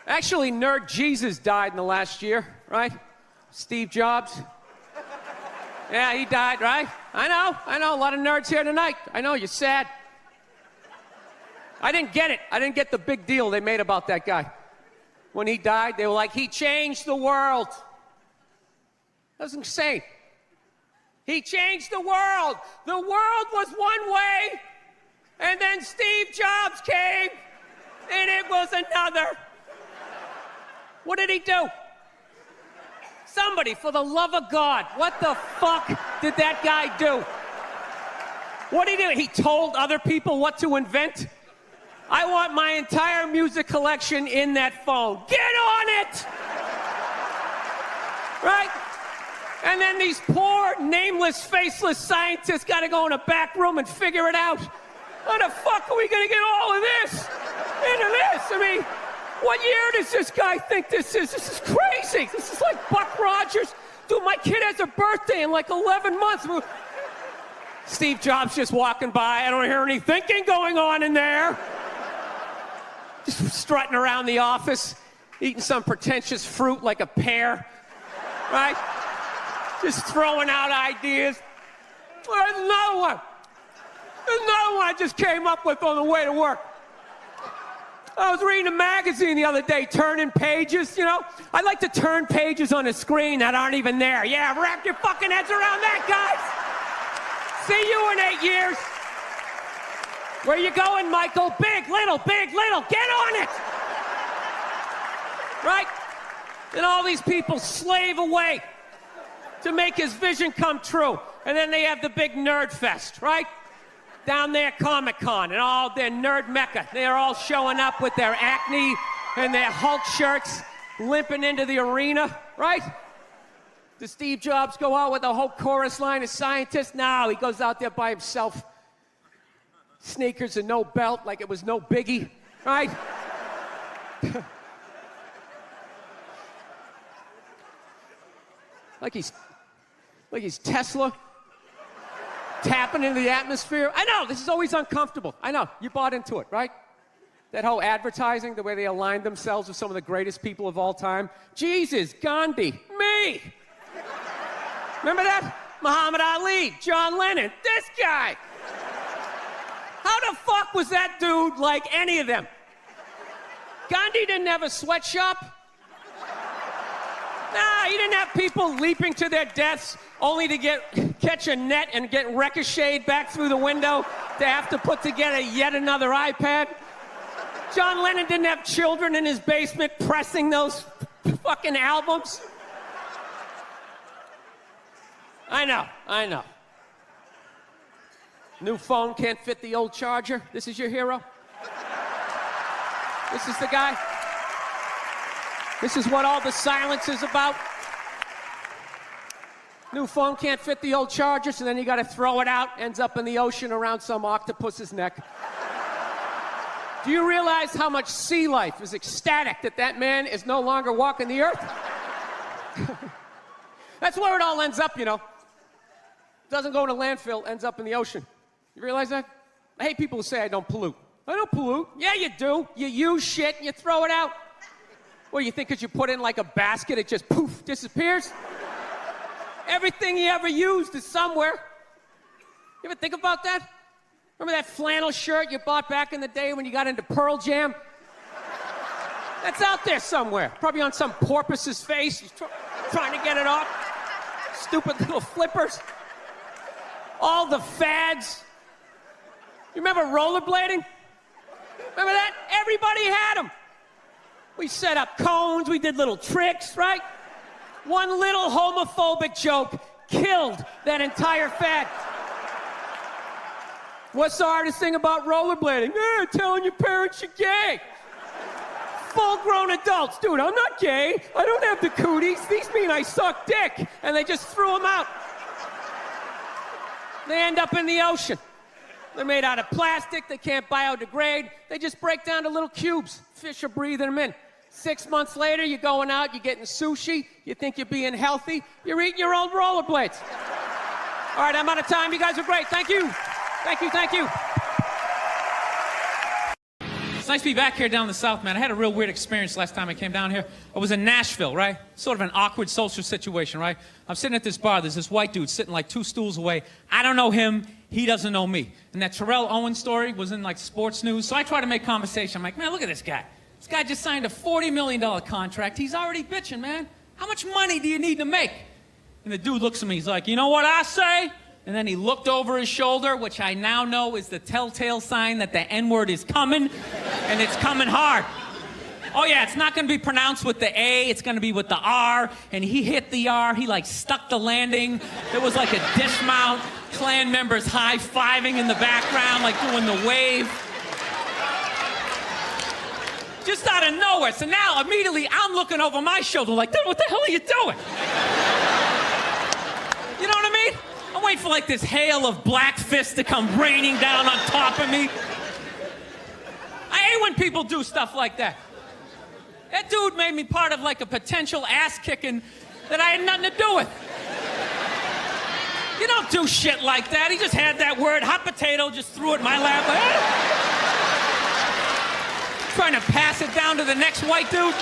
Actually, Nerd Jesus died in the last year, right? Steve Jobs. Yeah, he died, right? I know, a lot of nerds here tonight. I know, you're sad. I didn't get it. I didn't get the big deal they made about that guy. When he died, they were like, he changed the world. That was insane. He changed the world. The world was one way, and then Steve Jobs came, and it was another. What did he do? Somebody, for the love of God, what the fuck did that guy do? What did he do? He told other people what to invent? I want my entire music collection in that phone. Get on it! Right? And then these poor, nameless, faceless scientists got to go in a back room and figure it out. How the fuck are we going to get all of this into this? I mean, what year does this guy think this is? This is crazy. This is like Buck Rogers. Dude, my kid has a birthday in like 11 months. Steve Jobs just walking by. I don't hear any thinking going on in there. Just strutting around the office, eating some pretentious fruit like a pear, right? Just throwing out ideas. There's another one. There's another one I just came up with on the way to work. I was reading a magazine the other day, turning pages, you know? I like to turn pages on a screen that aren't even there. Yeah, wrap your fucking heads around that, guys. See you in 8 years. Where you going, Michael? Big, little, get on it! Right? And all these people slave away to make his vision come true. And then they have the big nerd fest, right? Down there, Comic-Con, and all their nerd mecca. They're all showing up with their Acne and their Hulk shirts, limping into the arena, right? Does Steve Jobs go out with a whole chorus line of scientists? No, he goes out there by himself. Sneakers and no belt, like it was no biggie, right? like he's Tesla, tapping into the atmosphere. I know, this is always uncomfortable. I know, you bought into it, right? That whole advertising, the way they aligned themselves with some of the greatest people of all time. Jesus, Gandhi, me. Remember that? Muhammad Ali, John Lennon, this guy. How the fuck was that dude like any of them? Gandhi didn't have a sweatshop. Nah, he didn't have people leaping to their deaths only to catch a net and get ricocheted back through the window to have to put together yet another iPad. John Lennon didn't have children in his basement pressing those fucking albums. I know. New phone can't fit the old charger. This is your hero? This is the guy? This is what all the silence is about? New phone can't fit the old charger, so then you gotta throw it out, ends up in the ocean around some octopus's neck. Do you realize how much sea life is ecstatic that that man is no longer walking the earth? That's where it all ends up, you know. Doesn't go in a landfill, ends up in the ocean. You realize that? I hate people who say I don't pollute. I don't pollute. Yeah, you do. You use shit and you throw it out. Well, you think because you put it in like a basket, it just poof, disappears? Everything you ever used is somewhere. You ever think about that? Remember that flannel shirt you bought back in the day when you got into Pearl Jam? That's out there somewhere. Probably on some porpoise's face. He's trying to get it off. Stupid little flippers. All the fads. You remember rollerblading? Remember that? Everybody had them. We set up cones, we did little tricks, right? One little homophobic joke killed that entire fad. What's the hardest thing about rollerblading? Telling your parents you're gay. Full-grown adults. Dude, I'm not gay. I don't have the cooties. These mean I suck dick. And they just threw them out. They end up in the ocean. They're made out of plastic. They can't biodegrade. They just break down to little cubes. Fish are breathing them in. 6 months later, you're going out, you're getting sushi. You think you're being healthy. You're eating your old rollerblades. All right, I'm out of time. You guys are great. Thank you. Thank you, thank you. it's nice to be back here down in the South, man. I had a real weird experience last time I came down here. I was in Nashville, right? Sort of an awkward social situation, right? I'm sitting at this bar. There's this white dude sitting like 2 stools away. I don't know him. He doesn't know me. And that Terrell Owens story was in like sports news. So I try to make conversation. I'm like, man, look at this guy. This guy just signed a $40 million contract. He's already bitching, man. How much money do you need to make? And the dude looks at me. He's like, you know what I say? And then he looked over his shoulder, which I now know is the telltale sign that the N-word is coming, and it's coming hard. Oh yeah, it's not gonna be pronounced with the A, it's gonna be with the R, and he hit the R, he like stuck the landing. There was like a dismount, Klan members high-fiving in the background, like doing the wave. Just out of nowhere, so now immediately I'm looking over my shoulder like, dude, what the hell are you doing? You know what I mean? I'm waiting for like this hail of black fists to come raining down on top of me. I hate when people do stuff like that. That dude made me part of like a potential ass kicking that I had nothing to do with. You don't do shit like that. He just had that word, hot potato, just threw it in my lap. Like, trying to pass it down to the next white dude.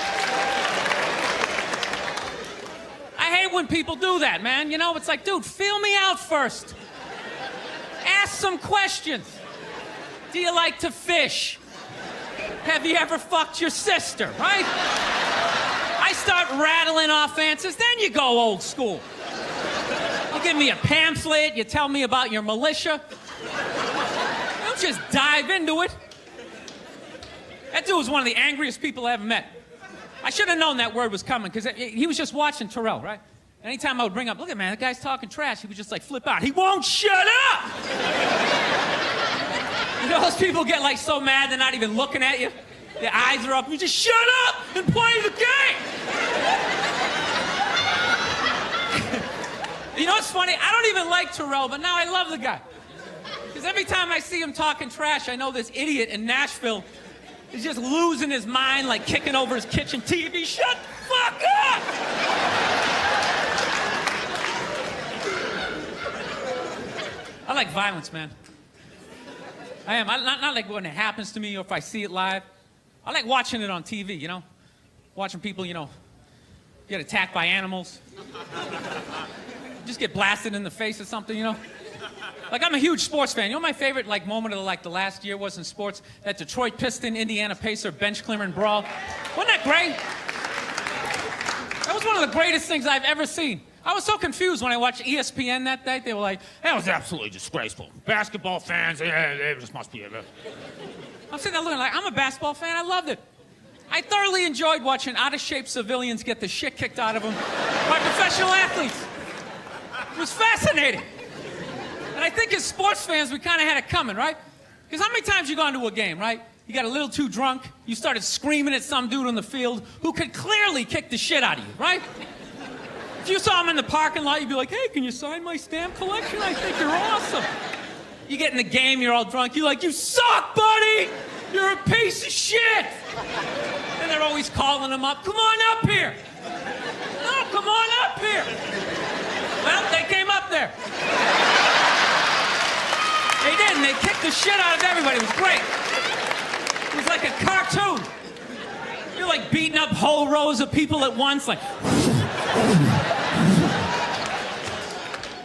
I hate when people do that, man. You know, it's like, dude, feel me out first. Ask some questions. Do you like to fish? Have you ever fucked your sister, right? I start rattling off answers, then you go old school. You give me a pamphlet, you tell me about your militia. Don't just dive into it. That dude was one of the angriest people I ever met. I should have known that word was coming, because he was just watching Terrell, right? Anytime I would bring up, look at man, that guy's talking trash, he would just like flip out. He won't shut up! You know those people get like so mad they're not even looking at you? Their eyes are up, you just shut up and play the game! You know what's funny? I don't even like Terrell, but now I love the guy. Because every time I see him talking trash, I know this idiot in Nashville is just losing his mind, like kicking over his kitchen TV. Shut the fuck up! I like violence, man. I am. Not like when it happens to me or if I see it live. I like watching it on TV, you know? Watching people, you know, get attacked by animals. Just get blasted in the face or something, you know? Like, I'm a huge sports fan. You know my favorite, like, moment of, like, the last year was in sports? That Detroit Piston, Indiana Pacer bench clearing brawl. Wasn't that great? That was one of the greatest things I've ever seen. I was so confused when I watched ESPN that day. They were like, that was absolutely disgraceful. Basketball fans, they just must be... I'm sitting there looking like, I'm a basketball fan. I loved it. I thoroughly enjoyed watching out-of-shape civilians get the shit kicked out of them by professional athletes. It was fascinating. And I think as sports fans, we kind of had it coming, right? Because how many times you gone to a game, right? You got a little too drunk, you started screaming at some dude on the field who could clearly kick the shit out of you, right? If you saw him in the parking lot, you'd be like, hey, can you sign my stamp collection? I think you're awesome. You get in the game, you're all drunk, you're like, you suck, buddy! You're a piece of shit! And they're always calling him up, come on up here! No, come on up here! Well, they came up there. They did, and they kicked the shit out of everybody. It was great. It was like a cartoon. You're like beating up whole rows of people at once, like...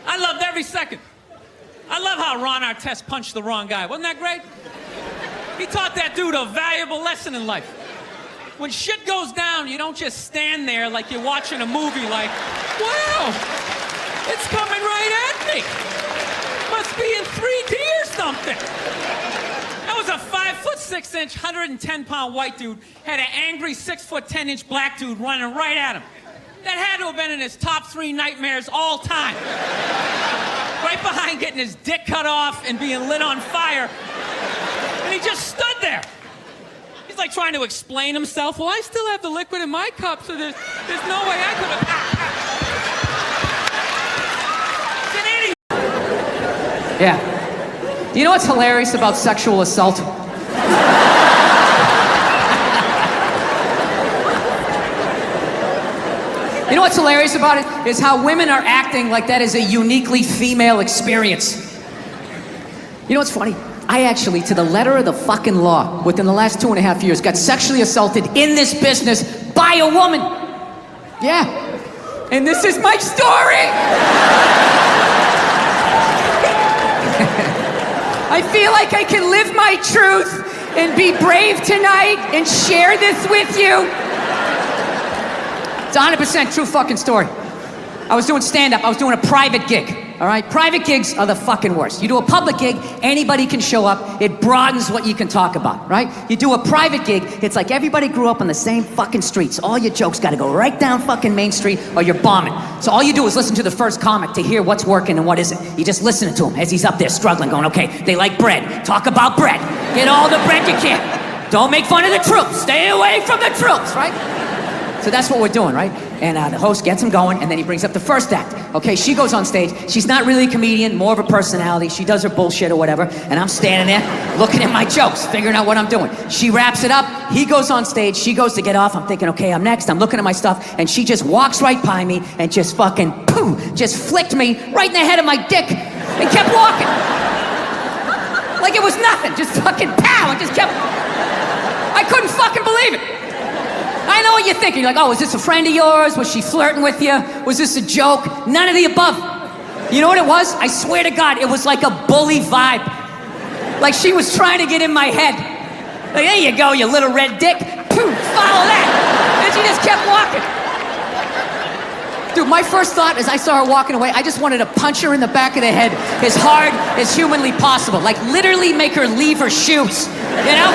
I loved every second. I love how Ron Artest punched the wrong guy. Wasn't that great? He taught that dude a valuable lesson in life. When shit goes down, you don't just stand there like you're watching a movie like, wow, it's coming right at me. Must be in 3D or something. That was a 5'6", 110-pound white dude, had an angry 6'10" black dude running right at him. That had to have been in his top 3 nightmares all time. Right behind getting his dick cut off and being lit on fire. And he just stood there. He's like trying to explain himself. Well, I still have the liquid in my cup, so there's no way I could have... It's an idiot. Yeah. Do you know what's hilarious about sexual assault? You know what's hilarious about it? Is how women are acting like that is a uniquely female experience. You know what's funny? I actually, to the letter of the fucking law, within the last 2.5 years, got sexually assaulted in this business by a woman. Yeah. And this is my story. I feel like I can live my truth and be brave tonight and share this with you. It's a 100% true fucking story. I was doing stand-up. I was doing a private gig. All right? Private gigs are the fucking worst. You do a public gig, anybody can show up. It broadens what you can talk about, right? You do a private gig, it's like everybody grew up on the same fucking streets. All your jokes gotta go right down fucking Main Street or you're bombing. So all you do is listen to the first comic to hear what's working and what isn't. You just listen to him as he's up there struggling, going, okay, they like bread. Talk about bread. Get all the bread you can. Don't make fun of the troops. Stay away from the troops, right? So that's what we're doing, right? And the host gets him going, and then he brings up the first act. Okay, she goes on stage. She's not really a comedian, more of a personality. She does her bullshit or whatever, and I'm standing there looking at my jokes, figuring out what I'm doing. She wraps it up. He goes on stage. She goes to get off. I'm thinking, okay, I'm next. I'm looking at my stuff, and she just walks right by me and just fucking, pooh, just flicked me right in the head of my dick and kept walking. Like it was nothing. Just fucking pow, and just kept... I couldn't fucking believe it. I know what you're thinking. You're like, oh, was this a friend of yours? Was she flirting with you? Was this a joke? None of the above. You know what it was? I swear to God, it was like a bully vibe. Like she was trying to get in my head. Like, there you go, you little red dick. Poof, follow that. And she just kept walking. Dude, my first thought as I saw her walking away, I just wanted to punch her in the back of the head as hard as humanly possible. Like literally make her leave her shoes, you know?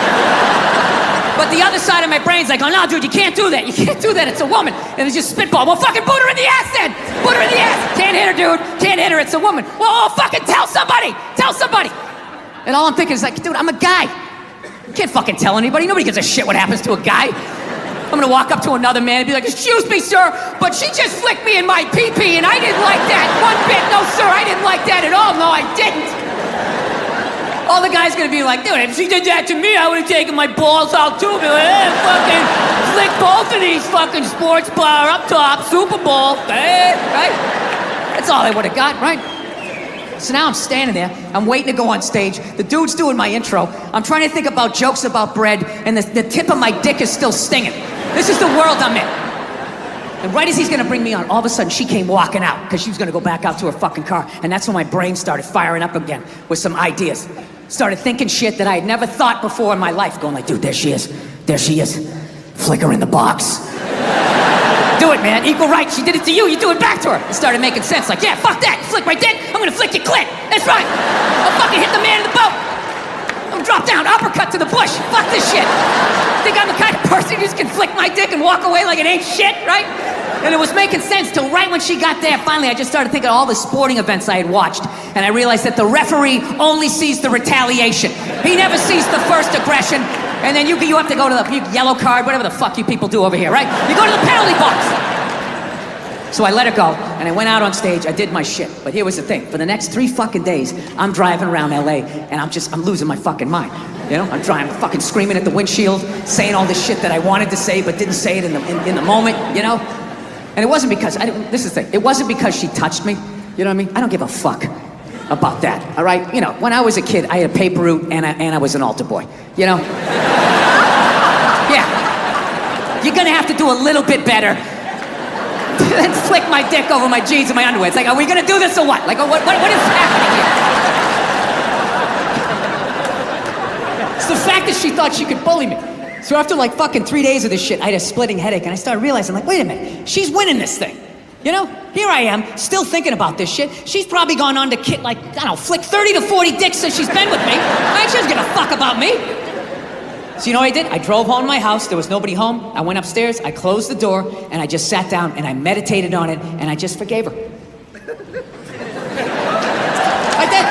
But the other side of my brain's like, oh no, dude, you can't do that. You can't do that, it's a woman. And it's just spitball. Well, fucking put her in the ass then. Put her in the ass. Can't hit her, dude. Can't hit her, it's a woman. Well, fucking tell somebody. Tell somebody. And all I'm thinking is like, dude, I'm a guy. You can't fucking tell anybody. Nobody gives a shit what happens to a guy. I'm gonna walk up to another man and be like, excuse me, sir, but she just flicked me in my pee-pee and I didn't like that one bit. No, sir, I didn't like that at all. No, I didn't. All the guy's gonna be like, dude, if she did that to me, I would've taken my balls out too. Be like, hey, fucking flick both of these fucking sports bar up top, Super Bowl, hey, right? That's all I would've got, right? So now I'm standing there, I'm waiting to go on stage, the dude's doing my intro, I'm trying to think about jokes about bread, and the tip of my dick is still stinging. This is the world I'm in. And right as he's gonna bring me on, all of a sudden she came walking out, because she was gonna go back out to her fucking car, and that's when my brain started firing up again with some ideas. Started thinking shit that I had never thought before in my life, going like, dude, there she is. There she is. Flick her in the box. Do it, man. Equal rights. She did it to you. You do it back to her. It started making sense. Like, yeah, fuck that. You flick my dick. I'm gonna flick your clit. That's right. I'll fucking hit the man in the boat. I'm drop down, uppercut to the bush. Fuck this shit. Think I'm the kind of person who just can flick my dick and walk away like it ain't shit, right? And it was making sense till right when she got there. Finally, I just started thinking of all the sporting events I had watched. And I realized that the referee only sees the retaliation. He never sees the first aggression. And then you have to go to the yellow card, whatever the fuck you people do over here, right? You go to the penalty box. So I let her go, and I went out on stage, I did my shit. But here was the thing, for the next 3 fucking days, I'm driving around LA, and I'm losing my fucking mind. You know, I'm driving, fucking screaming at the windshield, saying all this shit that I wanted to say, but didn't say it in the moment, you know? And it wasn't because, this is the thing, it wasn't because she touched me, you know what I mean? I don't give a fuck about that, all right? You know, when I was a kid, I had a paper route, and I was an altar boy, you know? Yeah. You're gonna have to do a little bit better than flick my dick over my jeans and my underwear. It's like, are we gonna do this or what? Like, what is happening here? It's the fact that she thought she could bully me. So after like fucking 3 days of this shit, I had a splitting headache, and I started realizing, like, wait a minute, she's winning this thing. You know, here I am, still thinking about this shit. She's probably gone on to like, I don't know, flick 30 to 40 dicks since she's been with me. I ain't just gonna fuck about me. So you know what I did? I drove home to my house, there was nobody home. I went upstairs, I closed the door, and I just sat down and I meditated on it, and I just forgave her. I did.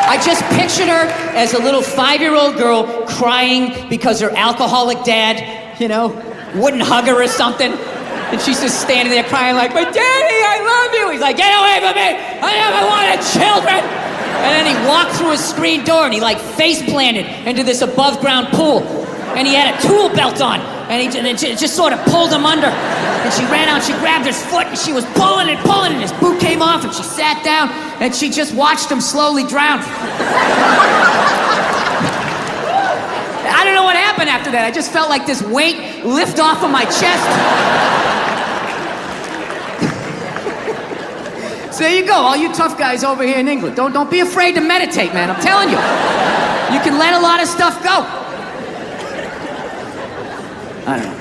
I just pictured her as a little 5-year-old girl crying because her alcoholic dad, you know, wouldn't hug her or something. And she's just standing there crying like, but Daddy, I love you. He's like, get away from me. I never wanted children. And then he walked through a screen door and he like face planted into this above ground pool. And he had a tool belt on. And it just sort of pulled him under. And she ran out, she grabbed his foot, and she was pulling, and his boot came off, and she sat down, and she just watched him slowly drown. I don't know what happened after that. I just felt like this weight lift off of my chest. So there you go, all you tough guys over here in England. Don't be afraid to meditate, man. I'm telling you. You can let a lot of stuff go. I don't know.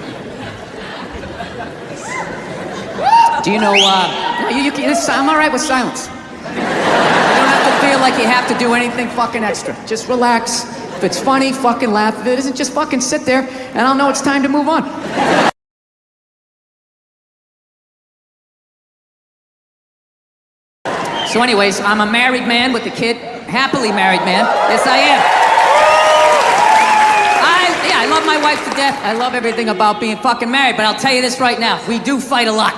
Do you know, I'm all right with silence. You don't have to feel like you have to do anything fucking extra. Just relax. If it's funny, fucking laugh. If it isn't, just fucking sit there, and I'll know it's time to move on. So anyways, I'm a married man with a kid. Happily married man. Yes, I am. I love my wife to death. I love everything about being fucking married, but I'll tell you this right now. We do fight a lot.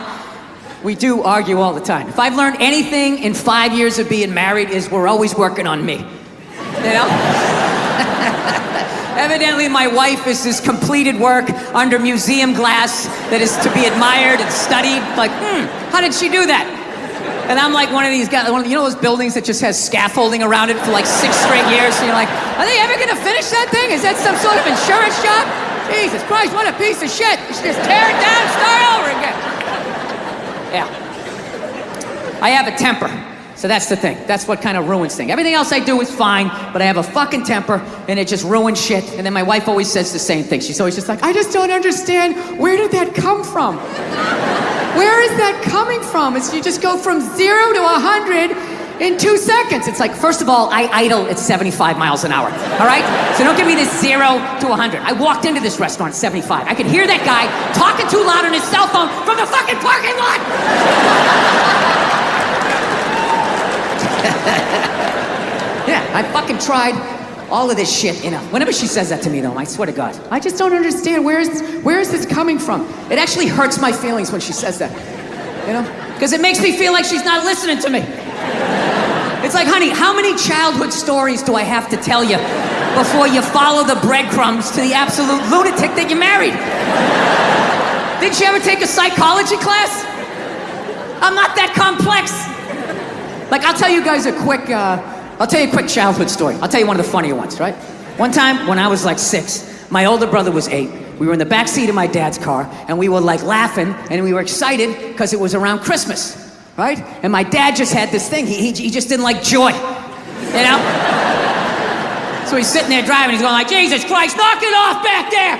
We do argue all the time. If I've learned anything in 5 years of being married is we're always working on me. You know? Evidently, my wife is this completed work under museum glass that is to be admired and studied. Like, how did she do that? And I'm like one of these guys, you know those buildings that just has scaffolding around it for like 6 straight years? And you're like, are they ever gonna finish that thing? Is that some sort of insurance job? Jesus Christ, what a piece of shit. You should just tear it down and start over again. Yeah. I have a temper. So that's the thing. That's what kind of ruins things. Everything else I do is fine, but I have a fucking temper, and it just ruins shit. And then my wife always says the same thing. She's always just like, I just don't understand. Where did that come from? Where is that coming from? It's you just go from 0 to 100 in 2 seconds. It's like, first of all, I idle at 75 miles an hour, all right? So don't give me this 0 to 100. I walked into this restaurant at 75. I could hear that guy talking too loud on his cell phone from the fucking parking lot. Yeah, I fucking tried all of this shit, you know. Whenever she says that to me, though, I swear to God, I just don't understand. Where is this coming from? It actually hurts my feelings when she says that, you know? Because it makes me feel like she's not listening to me. It's like, honey, how many childhood stories do I have to tell you before you follow the breadcrumbs to the absolute lunatic that you married? Didn't you ever take a psychology class? I'm not that complex. Like, I'll tell you guys a quick childhood story. I'll tell you one of the funnier ones, right? One time, when I was like 6, my older brother was 8. We were in the back seat of my dad's car, and we were like laughing, and we were excited because it was around Christmas, right? And my dad just had this thing. He just didn't like joy, you know? So he's sitting there driving, he's going like, Jesus Christ, knock it off back there!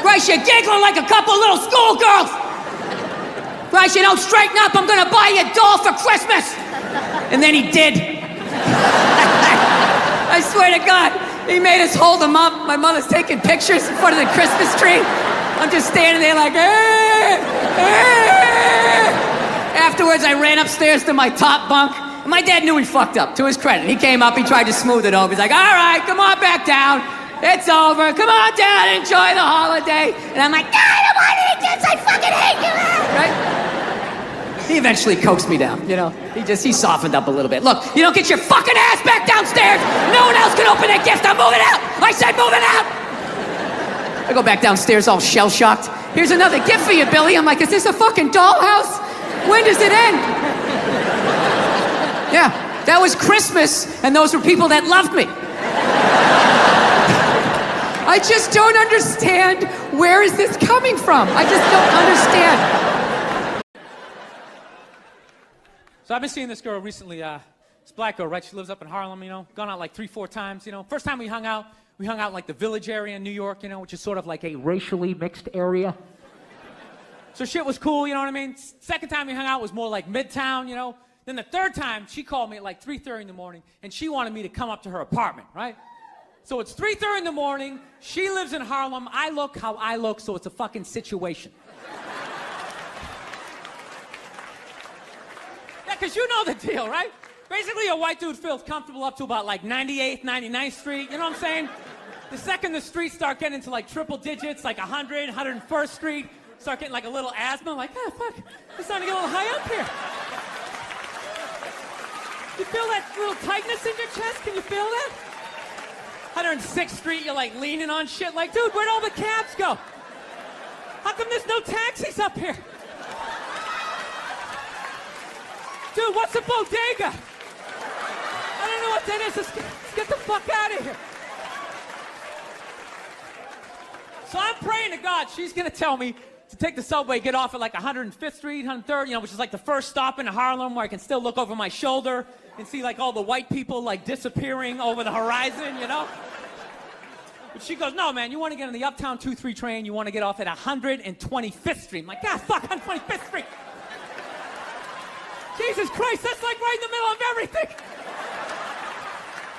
Christ, you're giggling like a couple little schoolgirls! Christ, you don't straighten up, I'm gonna buy you a doll for Christmas! And then he did. I swear to God, he made us hold him up. My mother's taking pictures in front of the Christmas tree. I'm just standing there like, Afterwards, I ran upstairs to my top bunk. And my dad knew he fucked up, to his credit. He came up, he tried to smooth it over. He's like, all right, come on back down. It's over. Come on down, enjoy the holiday. And I'm like, I don't want to eat this. I fucking hate you. Right? He eventually coaxed me down, you know. He softened up a little bit. Look, you don't get your fucking ass back downstairs. No one else can open that gift. I'm moving out. I said moving out. I go back downstairs all shell-shocked. Here's another gift for you, Billy. I'm like, is this a fucking dollhouse? When does it end? Yeah, that was Christmas, and those were people that loved me. I just don't understand. Where is this coming from? I just don't understand. So I've been seeing this girl recently, this black girl, right? She lives up in Harlem, you know, gone out like 3-4 times, you know. First time we hung out in like the Village area in New York, you know, which is sort of like a racially mixed area. So shit was cool, you know what I mean? Second time we hung out was more like Midtown, you know. Then the third time, she called me at like 3:30 in the morning, and she wanted me to come up to her apartment, right? So it's 3:30 in the morning, she lives in Harlem, I look how I look, so it's a fucking situation. Because you know the deal, right? Basically, a white dude feels comfortable up to about like 98th, 99th Street, you know what I'm saying? The second the streets start getting into like triple digits, like 100, 101st Street, start getting like a little asthma, like, oh, fuck, it's starting to get a little high up here. You feel that little tightness in your chest? Can you feel that? 106th Street, you're like leaning on shit, like, dude, where'd all the cabs go? How come there's no taxis up here? Dude, what's a bodega? I don't know what that is. Let's get the fuck out of here. So I'm praying to God she's gonna tell me to take the subway, get off at like 105th Street, 103rd, which is like the first stop in Harlem where I can still look over my shoulder and see like all the white people like disappearing over the horizon, But she goes, no, man, you want to get on the Uptown 2-3 train, you want to get off at 125th Street. I'm like, God, fuck, 125th Street. Jesus Christ, that's like right in the middle of everything.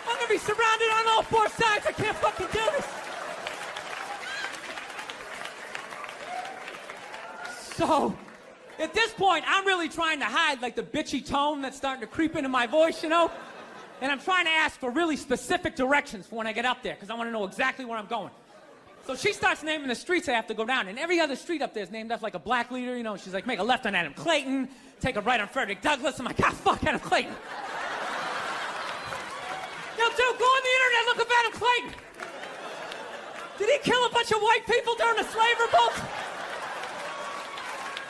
I'm going to be surrounded on all four sides. I can't fucking do this. So, at this point, I'm really trying to hide like the bitchy tone that's starting to creep into my voice, And I'm trying to ask for really specific directions for when I get up there, because I want to know exactly where I'm going. So she starts naming the streets I have to go down, and every other street up there is named after like a black leader, She's like, make a left on Adam Clayton, take a right on Frederick Douglass. I'm like, God, fuck Adam Clayton. Yo, dude, go on the internet, look up Adam Clayton. Did he kill a bunch of white people during the slave revolt?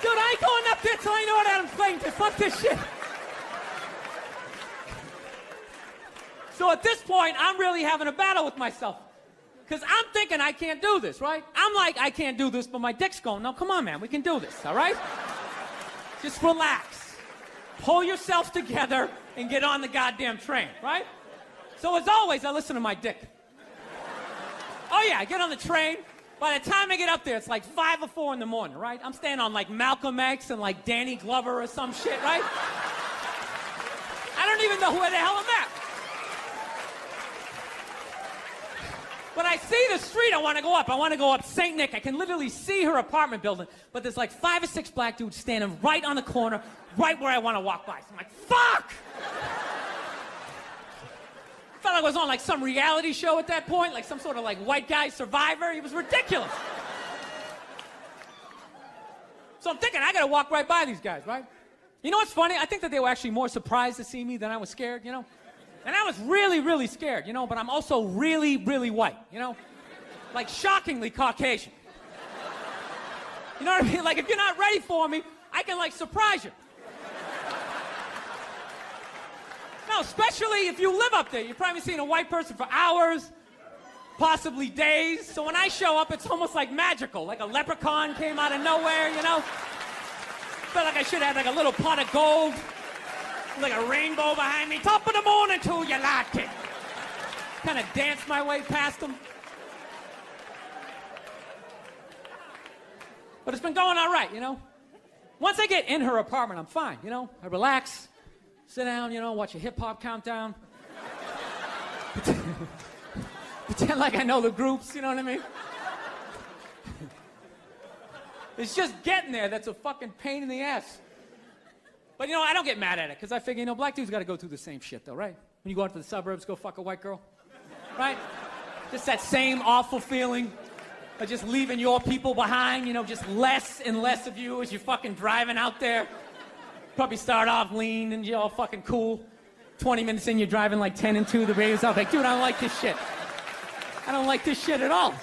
Dude, I ain't going up there till I know what Adam Clayton did. Fuck this shit. So at this point, I'm really having a battle with myself. Because I'm thinking I can't do this, right? I'm like, I can't do this, but my dick's going, no, come on, man, we can do this, all right? Just relax. Pull yourself together and get on the goddamn train, right? So as always, I listen to my dick. Oh yeah, I get on the train. By the time I get up there, it's like 5 or 4 in the morning, right? I'm staying on like Malcolm X and like Danny Glover or some shit, right? I don't even know where the hell I'm at. But I see the street I want to go up. I want to go up St. Nick. I can literally see her apartment building, but there's like 5 or 6 black dudes standing right on the corner, right where I want to walk by. So I'm like, fuck! Felt like I was on like some reality show at that point, like some sort of like white guy survivor. It was ridiculous. So I'm thinking, I gotta walk right by these guys, right? You know what's funny? I think that they were actually more surprised to see me than I was scared, And I was really, really scared, but I'm also really, really white, Like shockingly Caucasian. You know what I mean? Like if you're not ready for me, I can like surprise you. No, especially if you live up there. You've probably seen a white person for hours, possibly days. So when I show up, it's almost like magical. Like a leprechaun came out of nowhere, Felt like I should have like a little pot of gold. Like a rainbow behind me. Top of the morning to you, like it. Kind of danced my way past them. But it's been going all right, Once I get in her apartment, I'm fine, I relax, sit down, watch a hip-hop countdown. Pretend like I know the groups, you know what I mean? It's just getting there that's a fucking pain in the ass. But, I don't get mad at it, because I figure, black dudes got to go through the same shit, though, right? When you go out to the suburbs, go fuck a white girl, right? Just that same awful feeling of just leaving your people behind, just less and less of you as you're fucking driving out there. Probably start off lean and you're all fucking cool. 20 minutes in, you're driving like 10 and 2, the radio's off. Like, dude, I don't like this shit. I don't like this shit at all.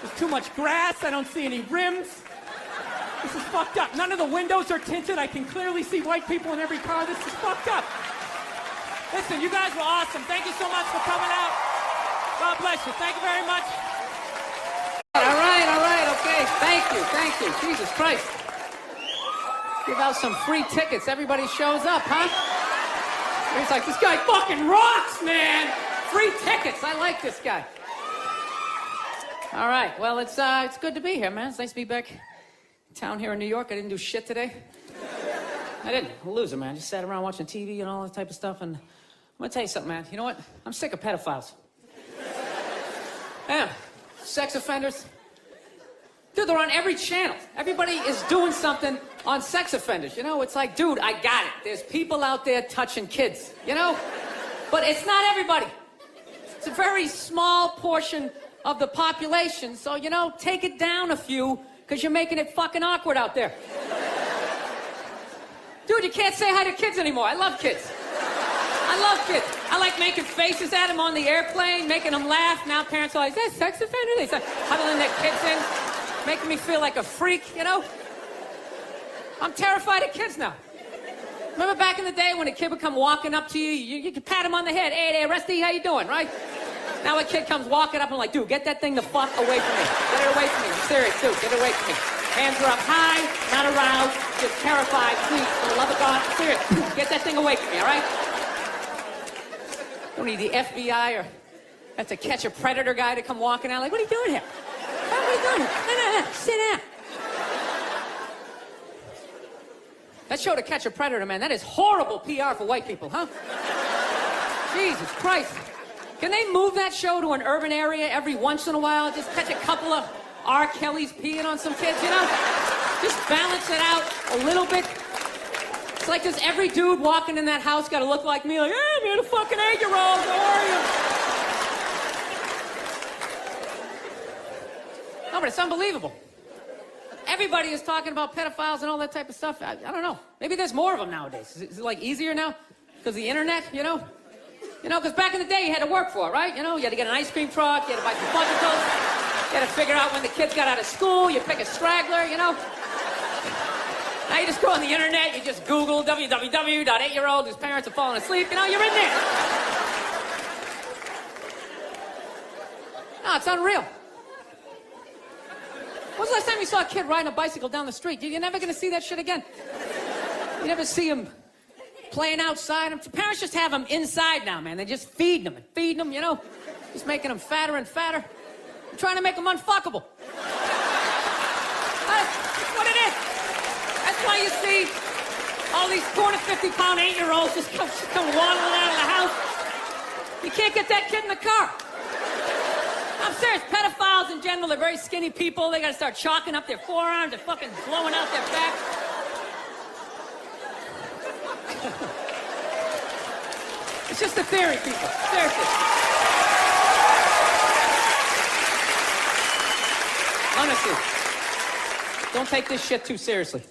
There's too much grass, I don't see any rims. This is fucked up. None of the windows are tinted. I can clearly see white people in every car. This is fucked up. Listen, you guys were awesome. Thank you so much for coming out. God bless you. Thank you very much. All right, okay. Thank you. Jesus Christ. Give out some free tickets. Everybody shows up, huh? He's like, this guy fucking rocks, man. Free tickets. I like this guy. All right. Well, it's good to be here, man. It's nice to be back town here in New York. I didn't do shit today. I didn't. I'm a loser, man. Just sat around watching TV and all that type of stuff. And I'm gonna tell you something, man. You know what? I'm sick of pedophiles. I am. Sex offenders. Dude, they're on every channel. Everybody is doing something on sex offenders. It's like, dude, I got it. There's people out there touching kids, But it's not everybody. It's a very small portion of the population. So, take it down a few, because you're making it fucking awkward out there. Dude, you can't say hi to kids anymore. I love kids. I like making faces at them on the airplane, making them laugh. Now parents are like, is that a sex offender? They start huddling their kids in. making me feel like a freak, you know? I'm terrified of kids now. Remember back in the day when a kid would come walking up to you, you could pat him on the head. Hey there, Rusty, how you doing, right? Now a kid comes walking up and like, dude, get that thing the fuck away from me. Get it away from me. I'm serious, dude, get it away from me. Hands are up high, not aroused, just terrified. Please, for the love of God, I'm serious. Get that thing away from me, all right? Don't need the FBI or have to catch a predator guy to come walking out. Like, what are you doing here? What are you doing here? No, sit down. That show To Catch a Predator, man, that is horrible PR for white people, huh? Jesus Christ. Can they move that show to an urban area every once in a while? Just catch a couple of R. Kelly's peeing on some kids, you know? Just balance it out a little bit. It's like, does every dude walking in that house got to look like me? Like, hey, I'm here, a fucking 8-year-old, how are you? No, but it's unbelievable. Everybody is talking about pedophiles and all that type of stuff. I don't know. Maybe there's more of them nowadays. Is it like easier now? Because of the internet, you know? You know, because back in the day, you had to work for it, right? You know, you had to get an ice cream truck, you had to buy some Fudgy Toast, you had to figure out when the kids got out of school, you pick a straggler, you know? Now you just go on the internet, you just Google www.8-year-old whose parents have fallen asleep, you know, you're in there. No, it's unreal. When's the last time you saw a kid riding a bicycle down the street? You're never going to see that shit again. You never see him playing outside. Parents just have them inside now, man. They just feed them and feed them, you know? Just making them fatter and fatter. I'm trying to make them unfuckable. That's what it is. That's why you see all these 4 to 50-pound 8-year-olds just come waddling out of the house. You can't get that kid in the car. I'm serious. Pedophiles in general are very skinny people. They got to start chalking up their forearms. They're fucking blowing out their back. It's just a theory, people. Seriously. Honestly. Don't take this shit too seriously.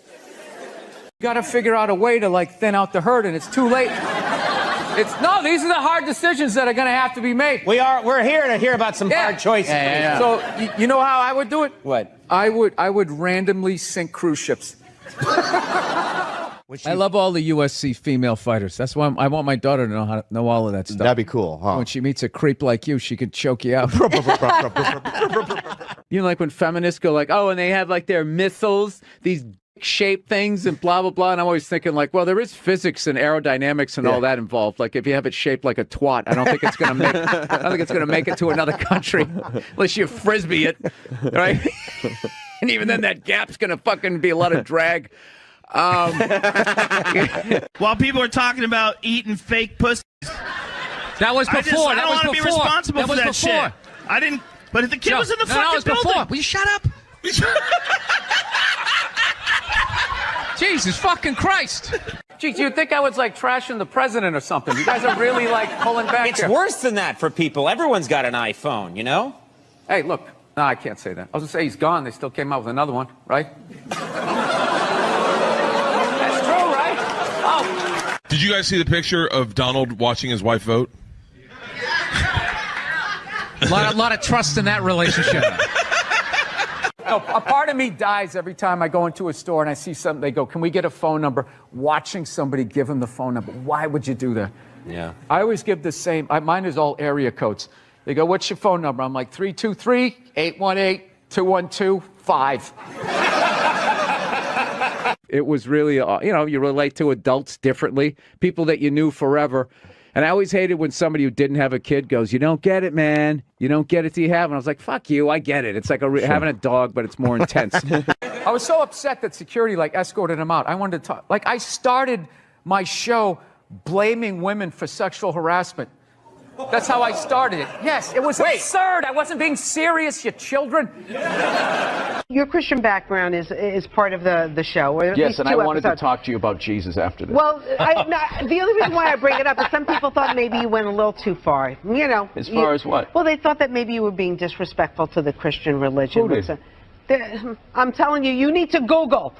You got to figure out a way to, like, thin out the herd, and it's too late. No, these are the hard decisions that are going to have to be made. We're here to hear about some hard choices. Yeah. So, you know how I would do it? What? I would randomly sink cruise ships. I love all the USC female fighters. That's why I want my daughter to know all of that stuff. That'd be cool, huh? When she meets a creep like you, she could choke you out. You know, like when feminists go like, oh, and they have like their missiles, these shape things and blah blah blah, and I'm always thinking like, well, there is physics and aerodynamics and all that involved. Like if you have it shaped like a twat, I don't think it's gonna make it to another country unless you frisbee it, right? And even then, that gap's gonna fucking be a lot of drag. While people are talking about eating fake pussy, That was before. I don't want to be responsible for that shit. I didn't. But if the kid was in the fucking building, before. Will you shut up? Jesus fucking Christ. Geez, you'd think I was like trashing the president or something. You guys are really like pulling back It's here. worse than that for people. Everyone's got an iPhone, you know? Hey, look. No, I can't say that. I was going to say he's gone. They still came out with another one, right? That's true, right? Oh. Did you guys see the picture of Donald watching his wife vote? A lot of trust in that relationship. No, a part of me dies every time I go into a store and I see something. They go, can we get a phone number? Watching somebody give them the phone number. Why would you do that? Yeah. I always give the same. Mine is all area codes. They go, what's your phone number? I'm like, 323-818-2125. It was really, you relate to adults differently, people that you knew forever. And I always hated when somebody who didn't have a kid goes, you don't get it, man. You don't get it till you have it. And I was like, fuck you, I get it. It's like having a dog, but it's more intense. I was so upset that security escorted him out. I wanted to talk. I started my show blaming women for sexual harassment. That's how I started it. Yes, it was absurd. I wasn't being serious, you children. Your Christian background is part of the show. Or at Yes, least and two I wanted episodes. to talk to you about Jesus after this. Well, the only reason why I bring it up is some people thought maybe you went a little too far. You know. As far as what? Well, they thought that maybe you were being disrespectful to the Christian religion. Who did? I'm telling you, you need to Google.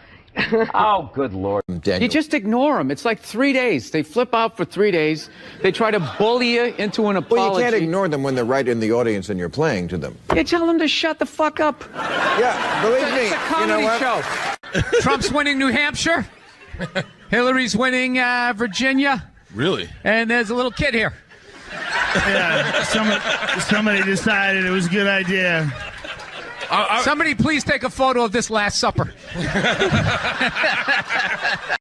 Oh, good Lord. You just ignore them. It's like 3 days. They flip out for 3 days. They try to bully you into an apology. Well, you can't ignore them when they're right in the audience and you're playing to them. You tell them to shut the fuck up. Yeah, believe me. It's a comedy show. Trump's winning New Hampshire. Hillary's winning Virginia. Really? And there's a little kid here. Yeah, somebody decided it was a good idea. Somebody please take a photo of this Last Supper.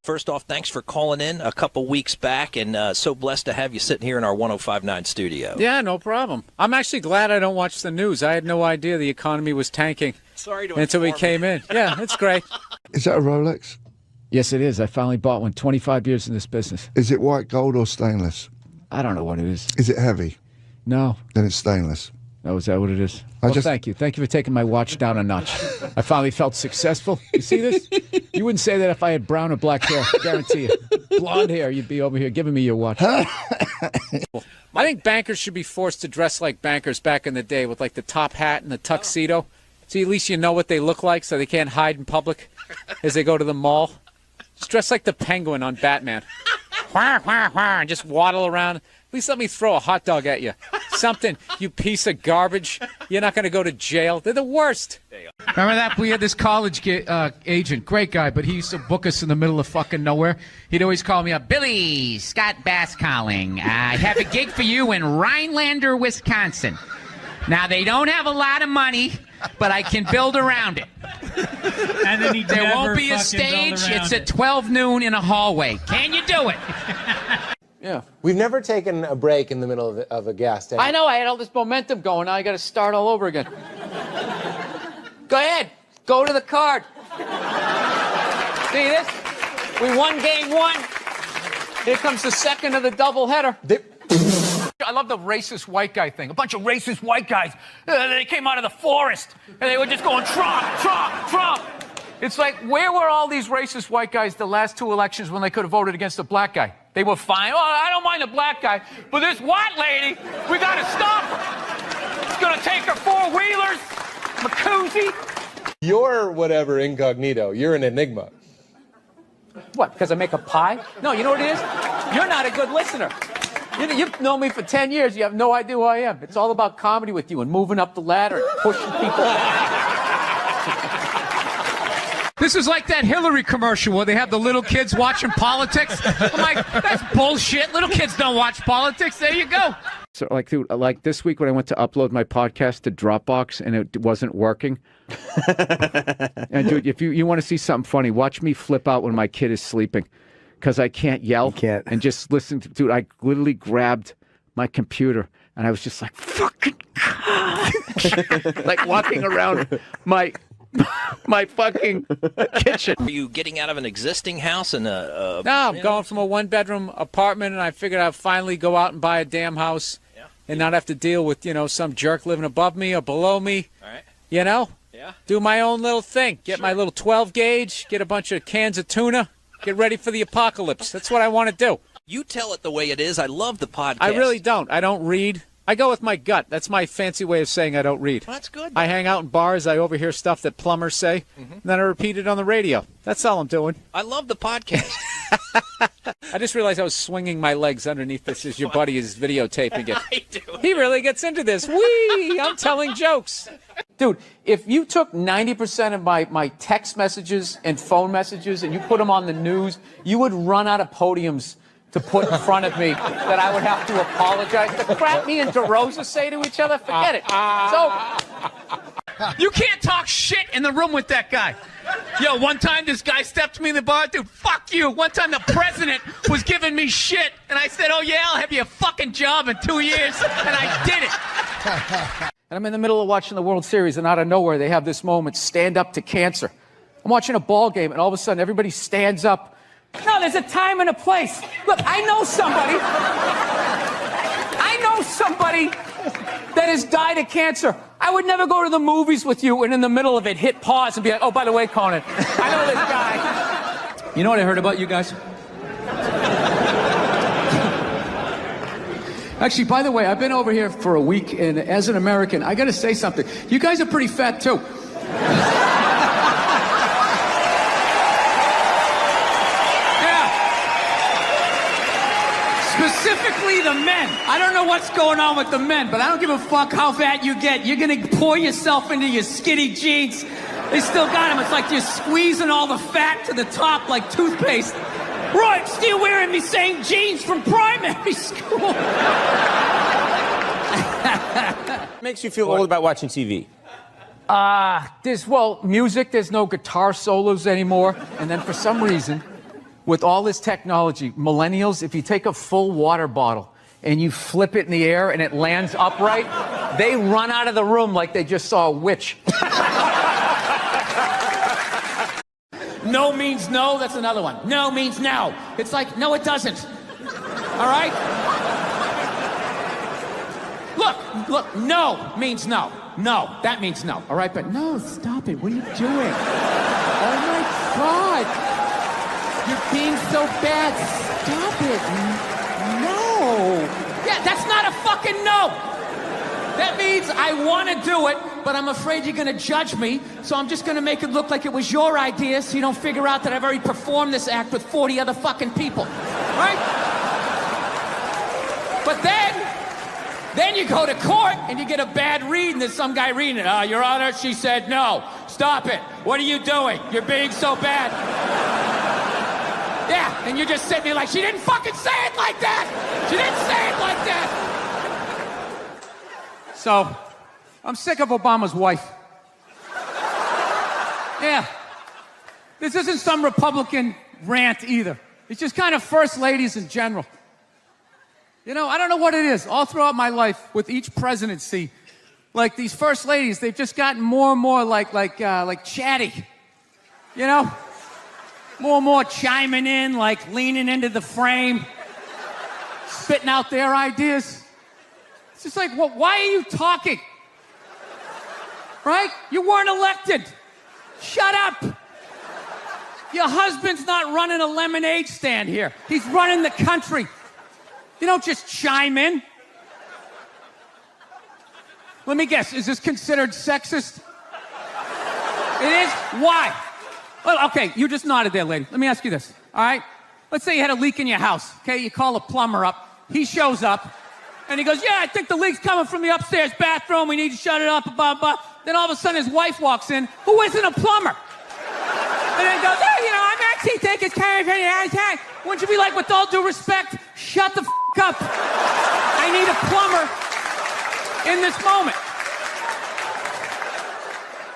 First off, thanks for calling in a couple weeks back, and so blessed to have you sitting here in our 105.9 studio. Yeah, no problem. I'm actually glad I don't watch the news. I had no idea the economy was tanking. Sorry to until we inform came in. Yeah, it's great. Is that a Rolex? Yes, it is. I finally bought one. 25 years in this business. Is it white gold or stainless? I don't know what it is. Is it heavy? No. Then it's stainless. Oh, is that what it is? Well, thank you. Thank you for taking my watch down a notch. I finally felt successful. You see this? You wouldn't say that if I had brown or black hair. I guarantee you. Blonde hair, you'd be over here giving me your watch. I think bankers should be forced to dress like bankers back in the day with like the top hat and the tuxedo. So at least you know what they look like so they can't hide in public as they go to the mall. Just dress like the Penguin on Batman. And just waddle around. At least let me throw a hot dog at you. Something, you piece of garbage. You're not going to go to jail. They're the worst. Remember that? We had this college agent, great guy, but he used to book us in the middle of fucking nowhere. He'd always call me up, Billy, Scott Bass calling. I have a gig for you in Rhinelander, Wisconsin. Now, they don't have a lot of money, but I can build around it. And then there won't be a stage. It's at 12 noon in a hallway. Can you do it? Yeah. We've never taken a break in the middle of a gas station. I know. I had all this momentum going. Now I got to start all over again. Go ahead. Go to the card. See this? We won game one. Here comes the second of the doubleheader. I love the racist white guy thing. A bunch of racist white guys. They came out of the forest, and they were just going, Trump, Trump, Trump. It's like, where were all these racist white guys the last two elections when they could have voted against a black guy? They were fine. Oh, I don't mind the black guy, but this white lady, we got to stop her. It's going to take her four-wheelers, Macuzzi. You're whatever incognito. You're an enigma. What, because I make a pie? No, you know what it is? You're not a good listener. You've known me for 10 years. You have no idea who I am. It's all about comedy with you and moving up the ladder and pushing people down. This is like that Hillary commercial where they have the little kids watching politics. I'm like, that's bullshit. Little kids don't watch politics. There you go. So, like, dude, like this week when I went to upload my podcast to Dropbox and it wasn't working. And, dude, if you want to see something funny, watch me flip out when my kid is sleeping. Because I can't yell and just listen to, dude, I literally grabbed my computer and I was just like, fucking God. Like walking around my fucking kitchen. Are you getting out of an existing house and No, I'm going from a one-bedroom apartment, and I figured I'd finally go out and buy a damn house and not have to deal with, some jerk living above me or below me. All right. Yeah. Do my own little thing. Get my little 12 gauge, get a bunch of cans of tuna. Get ready for the apocalypse. That's what I want to do. You tell it the way it is. I love the podcast. I really don't. I don't read. I go with my gut. That's my fancy way of saying I don't read. Well, that's good. I hang out in bars. I overhear stuff that plumbers say, and then I repeat it on the radio. That's all I'm doing. I love the podcast. I just realized I was swinging my legs underneath this as your buddy is videotaping it. I do. He really gets into this. Whee! I'm telling jokes. Dude, if you took 90% of my text messages and phone messages and you put them on the news, you would run out of podiums to put in front of me that I would have to apologize. The crap me and DeRosa say to each other, forget it. So you can't talk shit in the room with that guy. Yo, one time this guy stepped to me in the bar, dude, fuck you. One time the president was giving me shit, and I said, oh yeah, I'll have you a fucking job in 2 years, and I did it. And I'm in the middle of watching the World Series, and out of nowhere, they have this moment, stand up to cancer. I'm watching a ball game, and all of a sudden, everybody stands up. No, there's a time and a place. Look, I know somebody that has died of cancer. I would never go to the movies with you and in the middle of it hit pause and be like, oh, by the way, Conan, I know this guy. You know what I heard about you guys? Actually, by the way, I've been over here for a week, and as an American, I got to say something. You guys are pretty fat, too. Specifically the men. I don't know what's going on with the men, but I don't give a fuck how fat you get. You're gonna pour yourself into your skinny jeans. They still got them. It's like you're squeezing all the fat to the top like toothpaste. Roy, I'm still wearing me same jeans from primary school. Makes you feel old about watching TV? Well, music, there's no guitar solos anymore. And then for some reason, with all this technology, millennials, if you take a full water bottle and you flip it in the air and it lands upright, they run out of the room like they just saw a witch. No means no, that's another one. No means no. It's like, no, it doesn't. All right? Look, no means no. No, that means no. All right, but no, stop it. What are you doing? Oh my God. You're being so bad. Stop it. No. Yeah, that's not a fucking no. That means I want to do it, but I'm afraid you're going to judge me, so I'm just going to make it look like it was your idea so you don't figure out that I've already performed this act with 40 other fucking people. Right? But then you go to court and you get a bad read and there's some guy reading it. Your Honor, she said no. Stop it. What are you doing? You're being so bad. Yeah, and you're just sitting there like, she didn't fucking say it like that. She didn't say it like that. So, I'm sick of Obama's wife. Yeah. This isn't some Republican rant either. It's just kind of first ladies in general. You know, I don't know what it is. All throughout my life, with each presidency, like these first ladies, they've just gotten more and more like chatty. You know? More and more chiming in, like leaning into the frame, spitting out their ideas. It's just like, well, why are you talking? Right? You weren't elected. Shut up. Your husband's not running a lemonade stand here. He's running the country. You don't just chime in. Let me guess, is this considered sexist? It is? Why? Well, okay, you just nodded there, lady. Let me ask you this, all right? Let's say you had a leak in your house, okay? You call a plumber up. He shows up, and he goes, yeah, I think the leak's coming from the upstairs bathroom. We need to shut it up, blah, blah. Then all of a sudden his wife walks in, who isn't a plumber. And then goes, hey, you know, I'm actually thinking it's kind of hey. Wouldn't you be like, with all due respect, shut the up. I need a plumber in this moment.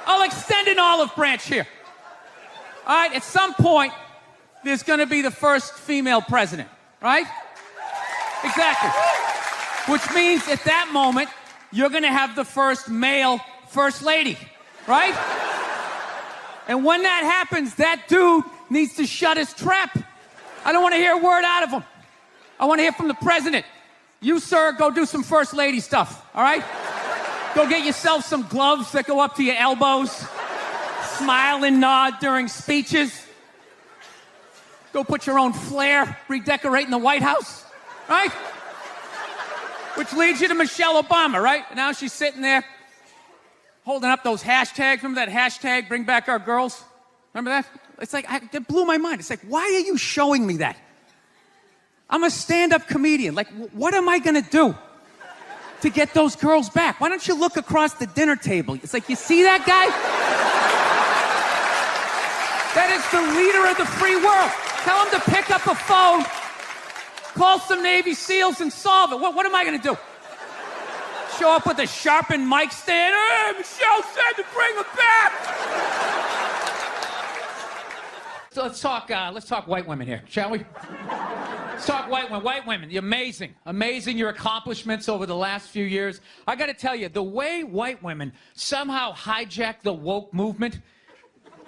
I'll extend an olive branch here. All right, at some point, there's going to be the first female president, right? Exactly. Which means at that moment, you're going to have the first male first lady, right? And when that happens, that dude needs to shut his trap. I don't want to hear a word out of him. I want to hear from the president. You, sir, go do some first lady stuff, all right? Go get yourself some gloves that go up to your elbows. Smile and nod during speeches. Go put your own flair redecorating the White House, right? Which leads you to Michelle Obama, right? And now she's sitting there holding up those hashtags. Remember that hashtag, bring back our girls? Remember that? It's like, it blew my mind. It's like, why are you showing me that? I'm a stand-up comedian. Like, what am I going to do to get those girls back? Why don't you look across the dinner table? It's like, you see that guy? That is the leader of the free world. Tell him to pick up a phone, call some Navy SEALs and solve it. What am I going to do? Show up with a sharpened mic stand? Hey, Michelle said to bring him back. So let's talk white women here, shall we? Let's talk white women. White women, you're amazing. Amazing, your accomplishments over the last few years. I got to tell you, the way white women somehow hijacked the woke movement,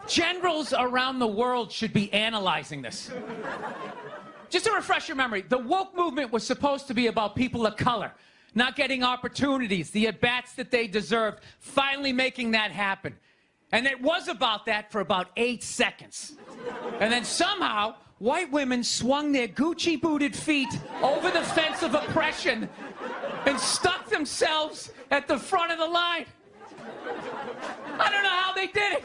generals around the world should be analyzing this. Just to refresh your memory, the woke movement was supposed to be about people of color not getting opportunities, the at-bats that they deserved, finally making that happen. And it was about that for about 8 seconds. And then somehow, white women swung their Gucci-booted feet over the fence of oppression and stuck themselves at the front of the line. I don't know how they did it.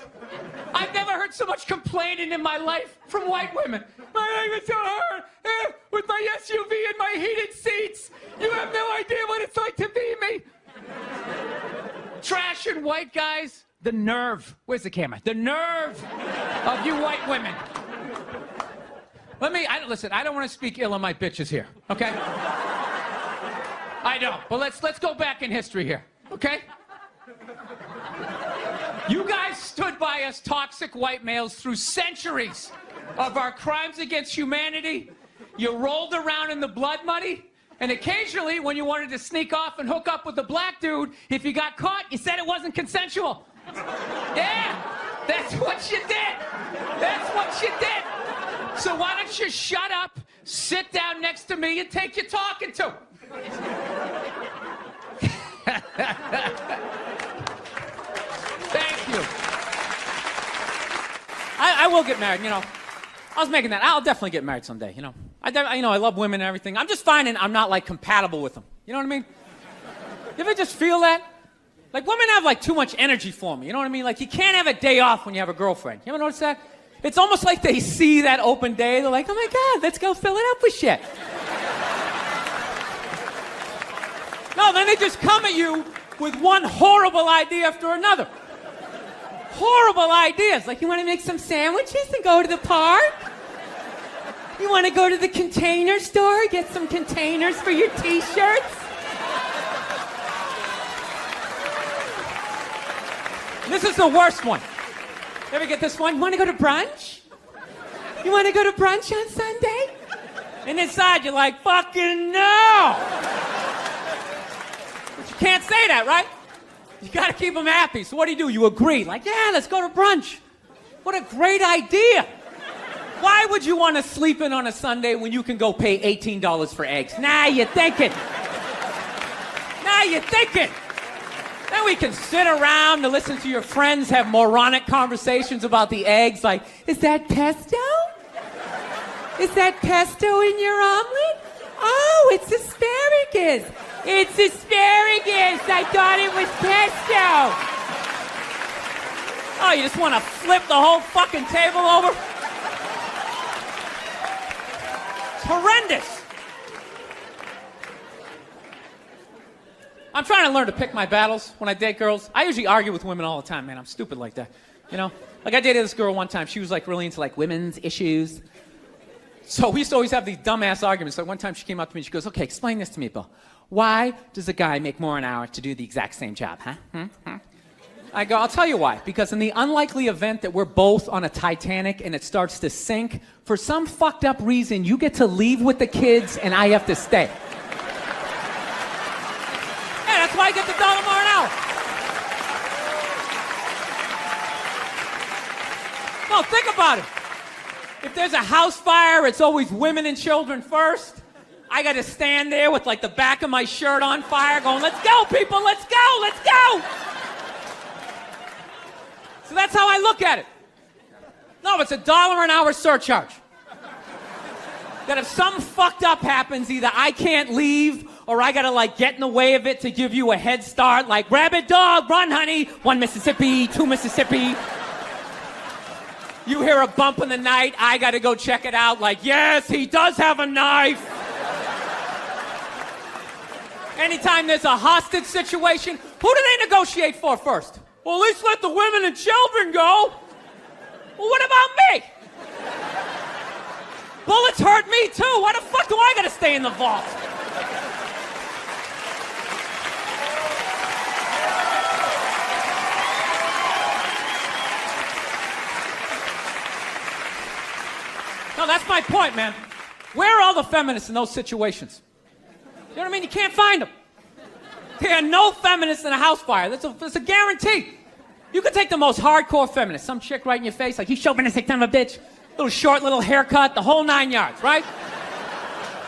I've never heard so much complaining in my life from white women. My life is so hard. with my SUV and my heated seats. You have no idea what it's like to be me. Trash and white guys, the nerve. Where's the camera? The nerve of you white women. Listen, I don't want to speak ill of my bitches here, okay? I don't, but let's go back in history here, okay? You guys stood by us toxic white males through centuries of our crimes against humanity. You rolled around in the blood money, and occasionally, when you wanted to sneak off and hook up with a black dude, if you got caught, you said it wasn't consensual. Yeah, that's what you did. That's what you did. So why don't you shut up, sit down next to me, and take your talking to? Thank you. I will get married, you know. I was making that. I'll definitely get married someday, you know. I love women and everything. I'm just finding I'm not, like, compatible with them. You know what I mean? You ever just feel that? Like, women have, like, too much energy for me. You know what I mean? Like, you can't have a day off when you have a girlfriend. You ever notice that? It's almost like they see that open day. They're like, oh, my God, let's go fill it up with shit. No, then they just come at you with one horrible idea after another. Horrible ideas. Like, you want to make some sandwiches and go to the park? You want to go to the Container Store, get some containers for your T-shirts? This is the worst one. You ever get this one? You want to go to brunch? You want to go to brunch on Sunday? And inside you're like, fucking no! But you can't say that, right? You gotta keep them happy. So what do? You agree. Like, yeah, let's go to brunch. What a great idea. Why would you want to sleep in on a Sunday when you can go pay $18 for eggs? Now you're thinking. Now you're thinking. Then we can sit around and listen to your friends have moronic conversations about the eggs. Like, is that pesto? Is that pesto in your omelet? Oh, it's asparagus. It's asparagus. I thought it was pesto. Oh, you just want to flip the whole fucking table over? It's horrendous. I'm trying to learn to pick my battles when I date girls. I usually argue with women all the time, man. I'm stupid like that. You know? Like, I dated this girl one time. She was, like, really into, like, women's issues. So we used to always have these dumbass arguments. Like, one time she came up to me and she goes, okay, explain this to me, Bill. Why does a guy make more an hour to do the exact same job, huh? I go, I'll tell you why. Because in the unlikely event that we're both on a Titanic and it starts to sink, for some fucked up reason, you get to leave with the kids and I have to stay. Yeah, that's why I get the $1 more an hour. No, think about it. If there's a house fire, it's always women and children first. I got to stand there with, like, the back of my shirt on fire going, let's go, people, let's go, let's go. So that's how I look at it. No, it's $1 an hour surcharge. That if something fucked up happens, either I can't leave or I got to, like, get in the way of it to give you a head start, like, rabid dog, run, honey, 1 Mississippi, 2 Mississippi. You hear a bump in the night, I got to go check it out, like, yes, he does have a knife. Anytime there's a hostage situation, who do they negotiate for first? Well, at least let the women and children go. Well, what about me? Bullets hurt me too. Why the fuck do I gotta stay in the vault? No, that's my point, man. Where are all the feminists in those situations? You know what I mean? You can't find them. There are no feminists in a house fire. That's a guarantee. You could take the most hardcore feminist, some chick right in your face, like, you chauvinistic son of a bitch, little short, little haircut, the whole 9 yards, right?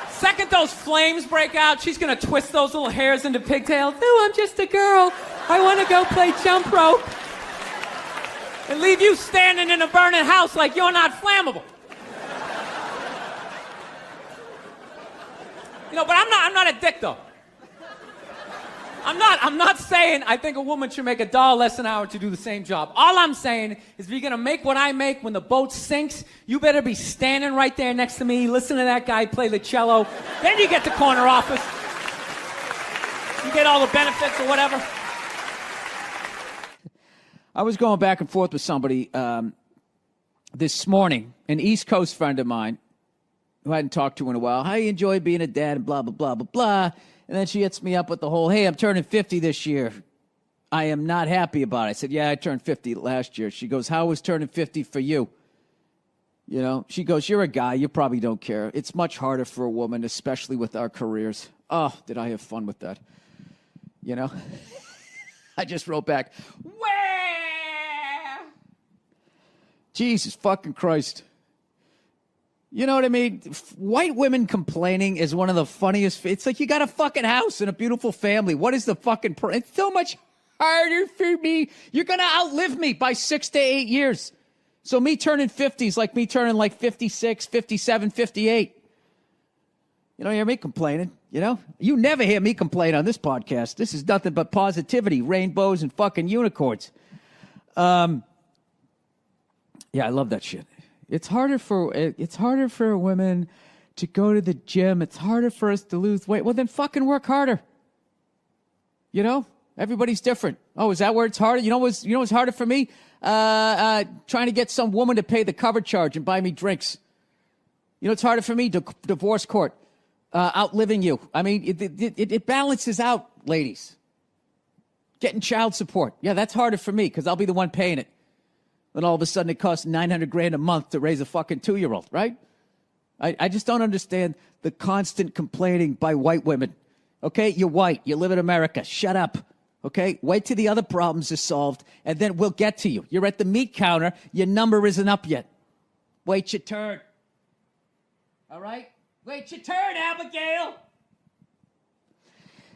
Second those flames break out, she's gonna twist those little hairs into pigtails. No, I'm just a girl. I want to go play jump rope. And leave you standing in a burning house like you're not flammable. You know, but I'm not a dick, though. I'm not saying I think a woman should make $1 less an hour to do the same job. All I'm saying is if you're going to make what I make when the boat sinks, you better be standing right there next to me, listen to that guy play the cello. Then you get the corner office. You get all the benefits or whatever. I was going back and forth with somebody this morning, an East Coast friend of mine who I hadn't talked to in a while. How you enjoy being a dad and blah, blah, blah, blah, blah. And then she hits me up with the whole, hey, I'm turning 50 this year. I am not happy about it. I said, yeah, I turned 50 last year. She goes, how was turning 50 for you? You know, she goes, you're a guy. You probably don't care. It's much harder for a woman, especially with our careers. Oh, did I have fun with that? You know? I just wrote back, where? Jesus fucking Christ. You know what I mean? White women complaining is one of the funniest. It's like you got a fucking house and a beautiful family. What is the fucking... It's so much harder for me. You're going to outlive me by 6 to 8 years. So me turning 50 is like me turning like 56, 57, 58. You don't hear me complaining, you know? You never hear me complain on this podcast. This is nothing but positivity, rainbows, and fucking unicorns. Yeah, I love that shit. It's harder for women to go to the gym. It's harder for us to lose weight. Well, then fucking work harder. You know? Everybody's different. Oh, is that where it's harder? You know what's harder for me? Trying to get some woman to pay the cover charge and buy me drinks. You know, it's harder for me, divorce court, outliving you. I mean, it balances out, ladies. Getting child support. Yeah, that's harder for me because I'll be the one paying it. Then all of a sudden it costs $900,000 a month to raise a fucking 2-year-old, right? I just don't understand the constant complaining by white women. Okay, you're white. You live in America. Shut up. Okay, wait till the other problems are solved, and then we'll get to you. You're at the meat counter. Your number isn't up yet. Wait your turn. All right? Wait your turn, Abigail.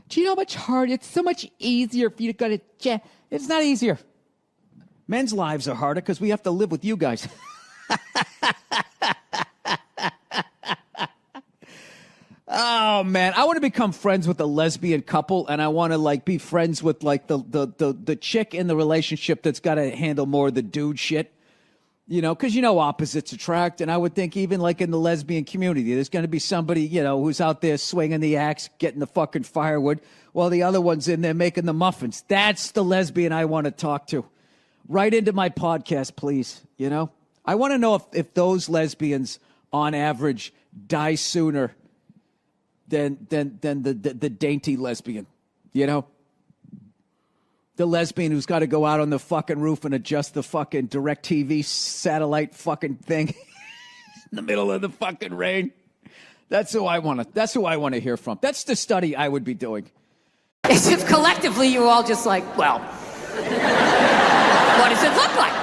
Do you know how much harder? It's so much easier for you to go to jail. It's not easier. Men's lives are harder because we have to live with you guys. Oh, man. I want to become friends with a lesbian couple, and I want to, like, be friends with, like, the chick in the relationship that's got to handle more of the dude shit. You know, because, you know, opposites attract, and I would think even, like, in the lesbian community, there's going to be somebody, you know, who's out there swinging the axe, getting the fucking firewood, while the other one's in there making the muffins. That's the lesbian I want to talk to. Right into my podcast, please, you know? I want to know if those lesbians, on average, die sooner than the dainty lesbian, you know? The lesbian who's got to go out on the fucking roof and adjust the fucking DirecTV satellite fucking thing in the middle of the fucking rain. That's who I want to hear from. That's the study I would be doing. As if collectively you were all just like, well, what does it look like?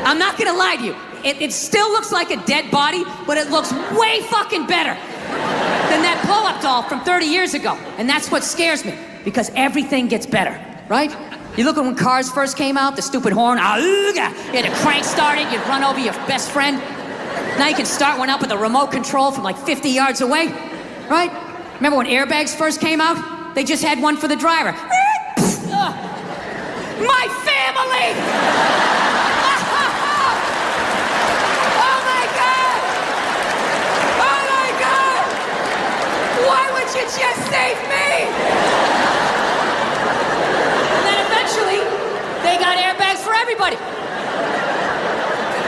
I'm not going to lie to you. It still looks like a dead body, but it looks way fucking better than that blow-up doll from 30 years ago. And that's what scares me, because everything gets better, right? You look at when cars first came out, the stupid horn, you had to crank start it, you'd run over your best friend. Now you can start one up with a remote control from like 50 yards away, right? Remember when airbags first came out? They just had one for the driver. My family! Oh my God! Oh my God! Why would you just save me? And then eventually, they got airbags for everybody.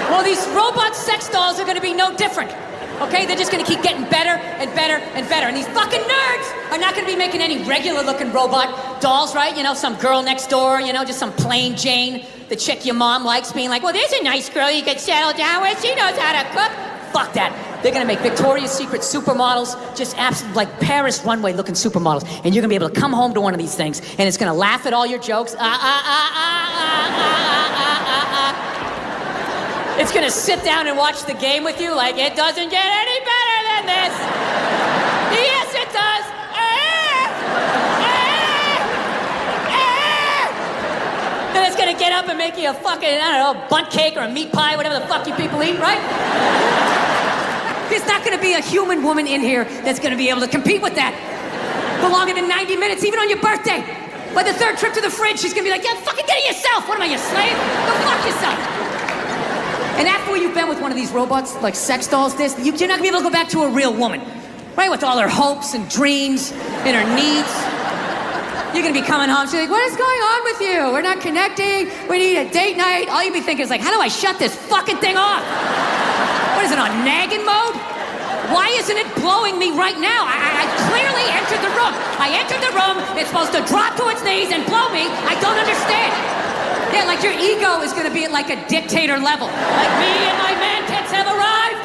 Well, these robot sex dolls are going to be no different. Okay, they're just going to keep getting better and better and better. And these fucking nerds are not going to be making any regular-looking robot dolls, right? You know, some girl next door, you know, just some plain Jane, the chick your mom likes, being like, well, there's a nice girl you can settle down with. She knows how to cook. Fuck that. They're going to make Victoria's Secret supermodels, just absolute, like Paris runway-looking supermodels. And you're going to be able to come home to one of these things, and it's going to laugh at all your jokes. It's going to sit down and watch the game with you like it doesn't get any better than this. Yes, it does. Then it's going to get up and make you a fucking, I don't know, bunt cake or a meat pie, whatever the fuck you people eat, right? There's not going to be a human woman in here that's going to be able to compete with that. belonging in 90 minutes, even on your birthday. By the third trip to the fridge, she's gonna be like, yeah, fucking get it yourself. What am I, your slave? Go fuck yourself. And after you've been with one of these robots, like sex dolls, you're not gonna be able to go back to a real woman. Right, with all her hopes and dreams and her needs. You're gonna be coming home, she's like, what is going on with you? We're not connecting, we need a date night. All you'll be thinking is like, how do I shut this fucking thing off? What is it, on nagging mode? Why isn't it blowing me right now? I clearly entered the room. I entered the room, it's supposed to drop to its knees and blow me. I don't understand. Yeah, like your ego is gonna be at like a dictator level. Like, me and my man pets have arrived.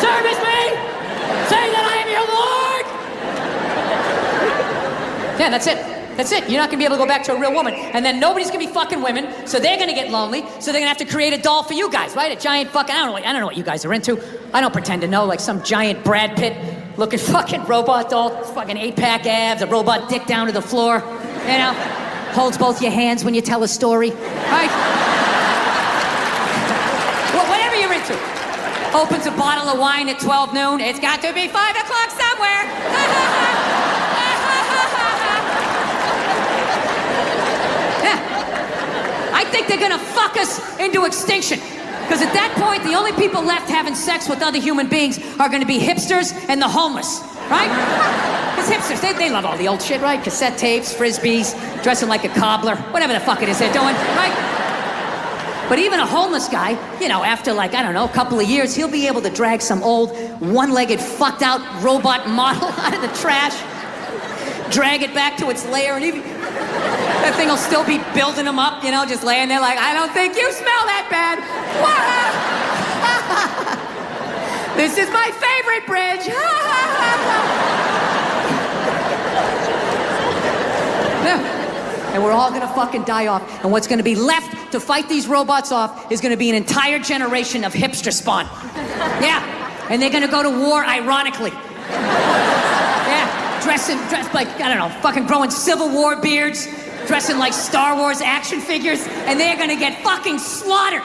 Service me. Say that I am your lord. Yeah, that's it. That's it. You're not gonna be able to go back to a real woman. And then nobody's gonna be fucking women, so they're gonna get lonely, so they're gonna have to create a doll for you guys, right? A giant fucking, I don't know what you guys are into. I don't pretend to know, like some giant Brad Pitt looking fucking robot doll, fucking 8-pack abs, a robot dick down to the floor, you know? Holds both your hands when you tell a story, right? Well, whatever you're into. Opens a bottle of wine at 12 noon. It's got to be 5 o'clock somewhere. I think they're gonna fuck us into extinction. Because at that point, the only people left having sex with other human beings are gonna be hipsters and the homeless, right? Because hipsters, they love all the old shit, right? Cassette tapes, frisbees, dressing like a cobbler, whatever the fuck it is they're doing, right? But even a homeless guy, you know, after like, I don't know, a couple of years, he'll be able to drag some old, one-legged, fucked out robot model out of the trash, drag it back to its lair, and that thing will still be building them up, you know, just laying there like, I don't think you smell that bad. This is my favorite bridge. And we're all gonna fucking die off. And what's gonna be left to fight these robots off is gonna be an entire generation of hipster spawn. Yeah, and they're gonna go to war ironically. Yeah, dressed like, I don't know, fucking growing Civil War beards, dressing like Star Wars action figures, and they're gonna get fucking slaughtered.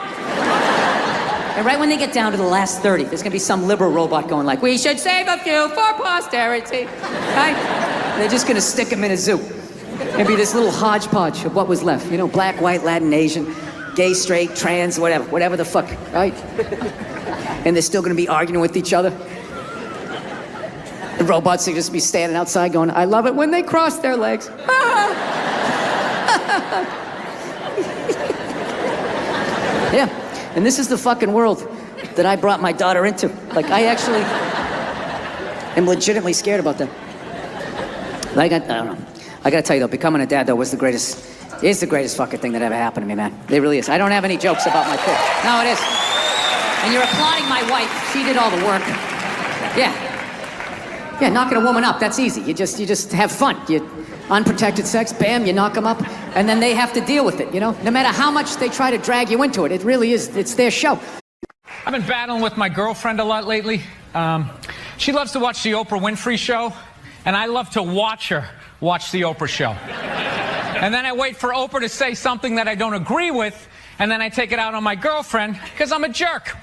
And right when they get down to the last 30, there's gonna be some liberal robot going like, we should save a few for posterity, right? And they're just gonna stick them in a zoo. It'd be this little hodgepodge of what was left. You know, black, white, Latin, Asian, gay, straight, trans, whatever the fuck, right? And they're still gonna be arguing with each other. The robots will just be standing outside going, I love it when they cross their legs. Yeah, and this is the fucking world that I brought my daughter into. Like, I actually am legitimately scared about that. Like, I don't know. I gotta tell you though, becoming a dad though is the greatest fucking thing that ever happened to me, man. It really is. I don't have any jokes about my kid. No, it is. And you're applauding my wife. She did all the work. Yeah. Yeah, knocking a woman up, that's easy. You just have fun. You unprotected sex, bam, you knock them up, and then they have to deal with it, you know? No matter how much they try to drag you into it, it really is, it's their show. I've been battling with my girlfriend a lot lately. She loves to watch the Oprah Winfrey Show, and I love to watch her watch the Oprah Show. And then I wait for Oprah to say something that I don't agree with, and then I take it out on my girlfriend, because I'm a jerk.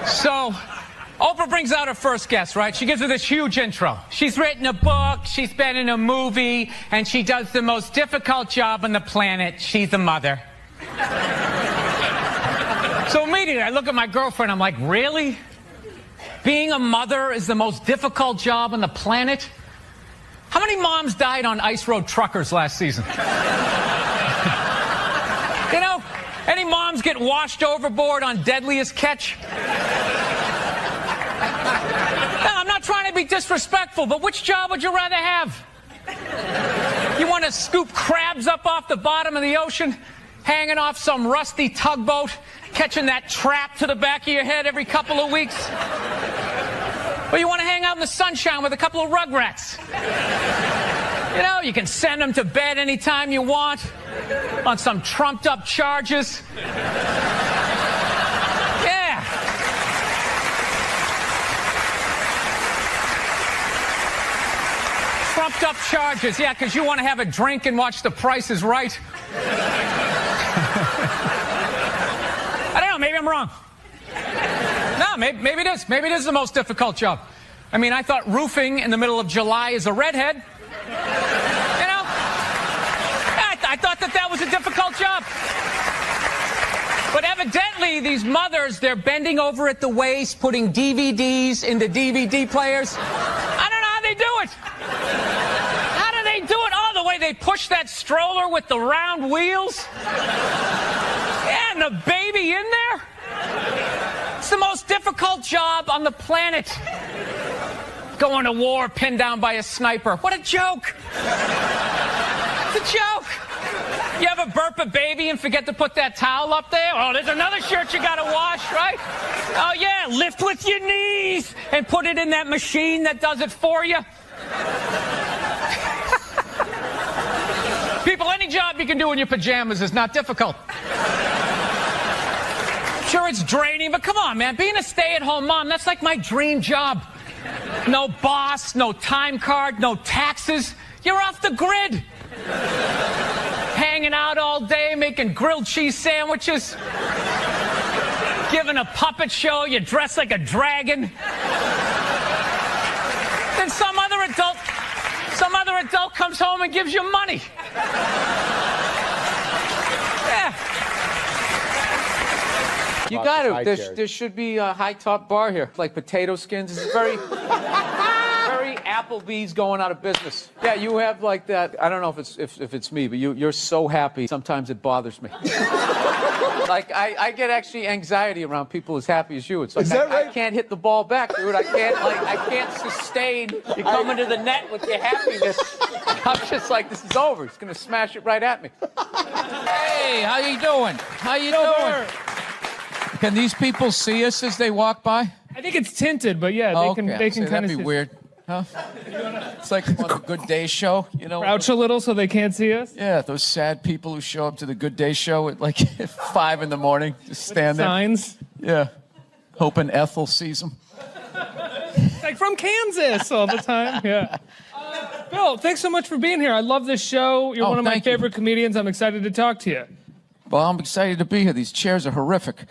So, Oprah brings out her first guest, right? She gives her this huge intro. She's written a book, she's been in a movie, and she does the most difficult job on the planet. She's a mother. So immediately I look at my girlfriend, I'm like, really? Being a mother is the most difficult job on the planet? How many moms died on ice road truckers last season? You know, any moms get washed overboard on Deadliest Catch? Now, I'm not trying to be disrespectful, but which job would you rather have? You want to scoop crabs up off the bottom of the ocean, hanging off some rusty tugboat, catching that trap to the back of your head every couple of weeks? Or you want to hang out in the sunshine with a couple of rugrats? You know, you can send them to bed anytime you want on some trumped up charges. Yeah. Trumped up charges, yeah, because you want to have a drink and watch The Price is Right. I don't know, maybe I'm wrong. No, maybe it is. Maybe it is the most difficult job. I mean, I thought roofing in the middle of July is a redhead. You know? I thought that was a difficult job. But evidently, these mothers, they're bending over at the waist, putting DVDs into DVD players. I don't know how they do it. How do they do it? Oh, the way they push that stroller with the round wheels. Yeah, and the baby in there. It's the most difficult job on the planet. Going to war pinned down by a sniper. What a joke. It's a joke. You ever burp a baby and forget to put that towel up there? Oh, there's another shirt you gotta wash, right? Oh, yeah, lift with your knees and put it in that machine that does it for you. People, any job you can do in your pajamas is not difficult. Sure, it's draining, but come on, man. Being a stay-at-home mom, that's like my dream job. No boss, no time card, no taxes. You're off the grid. Hanging out all day, making grilled cheese sandwiches. Giving a puppet show, you dress like a dragon. Then some other adult comes home and gives you money. Yeah. You got to. There should be a high top bar here, like potato skins. This is very Applebee's going out of business. Yeah, you have like that. I don't know if it's me, but you're so happy. Sometimes it bothers me. Like I get actually anxiety around people as happy as you. It's like I can't hit the ball back, dude. I can't sustain you coming to the net with your happiness. I'm just like, this is over. It's gonna smash it right at me. Hey, how you doing? How you doing? Can these people see us as they walk by? I think it's tinted, but yeah, they can kind of. That'd be weird, huh? It's like on a Good Day show, you know. Crouch a little so they can't see us. Yeah, those sad people who show up to the Good Day show at like 5 in the morning, just stand there. Signs. Yeah, hoping Ethel sees them. Like from Kansas all the time. Yeah. Bill, thanks so much for being here. I love this show. You're one of my favorite comedians. I'm excited to talk to you. Well, I'm excited to be here. These chairs are horrific.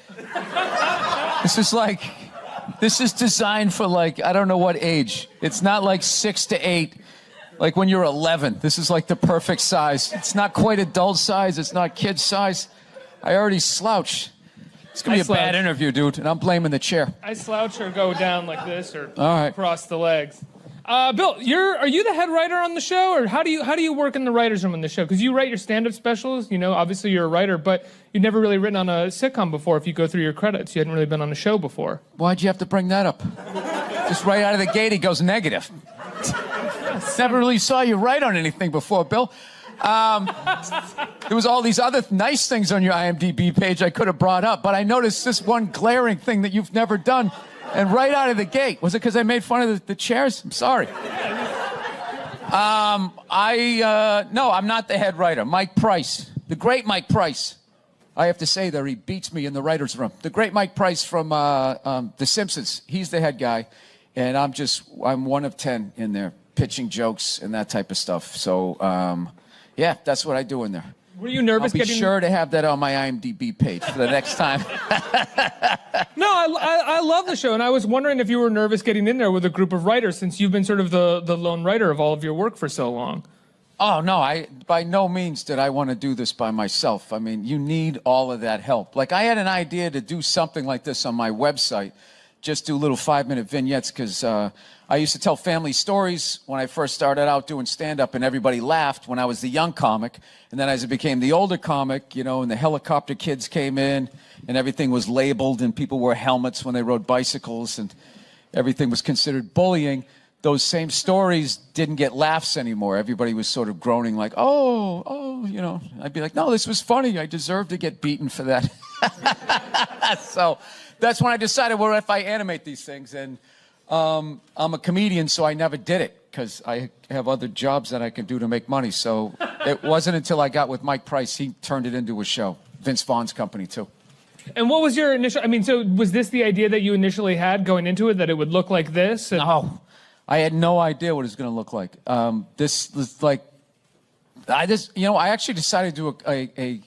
This is designed for like, I don't know what age. It's not like 6 to 8, like when you're 11. This is like the perfect size. It's not quite adult size. It's not kid size. I already slouch. It's going to be a bad interview, dude, and I'm blaming the chair. I slouch or go down like this or cross the legs. Bill, are you the head writer on the show, or how do you work in the writer's room on the show? Because you write your stand-up specials, you know, obviously you're a writer, but you've never really written on a sitcom before. If you go through your credits, you hadn't really been on a show before. Why'd you have to bring that up? Just right out of the gate, he goes negative. Never really saw you write on anything before, Bill. There was all these other nice things on your IMDb page I could have brought up, but I noticed this one glaring thing that you've never done. And right out of the gate, was it because I made fun of the chairs? I'm sorry. No, I'm not the head writer. Mike Price, the great Mike Price. I have to say there, he beats me in the writer's room. The great Mike Price from The Simpsons. He's the head guy, and I'm one of 10 in there, pitching jokes and that type of stuff. So, yeah, that's what I do in there. Were you nervous I'll be sure to have that on my IMDb page for the next time. No, I love the show, and I was wondering if you were nervous getting in there with a group of writers, since you've been sort of the lone writer of all of your work for so long. Oh, no, by no means did I want to do this by myself. I mean, you need all of that help. Like, I had an idea to do something like this on my website, just do little 5-minute vignettes, because I used to tell family stories when I first started out doing stand-up, and everybody laughed when I was the young comic. And then as I became the older comic, you know, and the helicopter kids came in, and everything was labeled, and people wore helmets when they rode bicycles, and everything was considered bullying, those same stories didn't get laughs anymore. Everybody was sort of groaning like, oh, you know. I'd be like, no, this was funny. I deserve to get beaten for that. So that's when I decided, well, if I animate these things, and I'm a comedian, so I never did it because I have other jobs that I can do to make money. So it wasn't until I got with Mike Price, he turned it into a show. Vince Vaughn's company, too. And what was your initial, so was this the idea that you initially had going into it, that it would look like this? No, I had no idea what it was going to look like. This was like, I actually decided to do a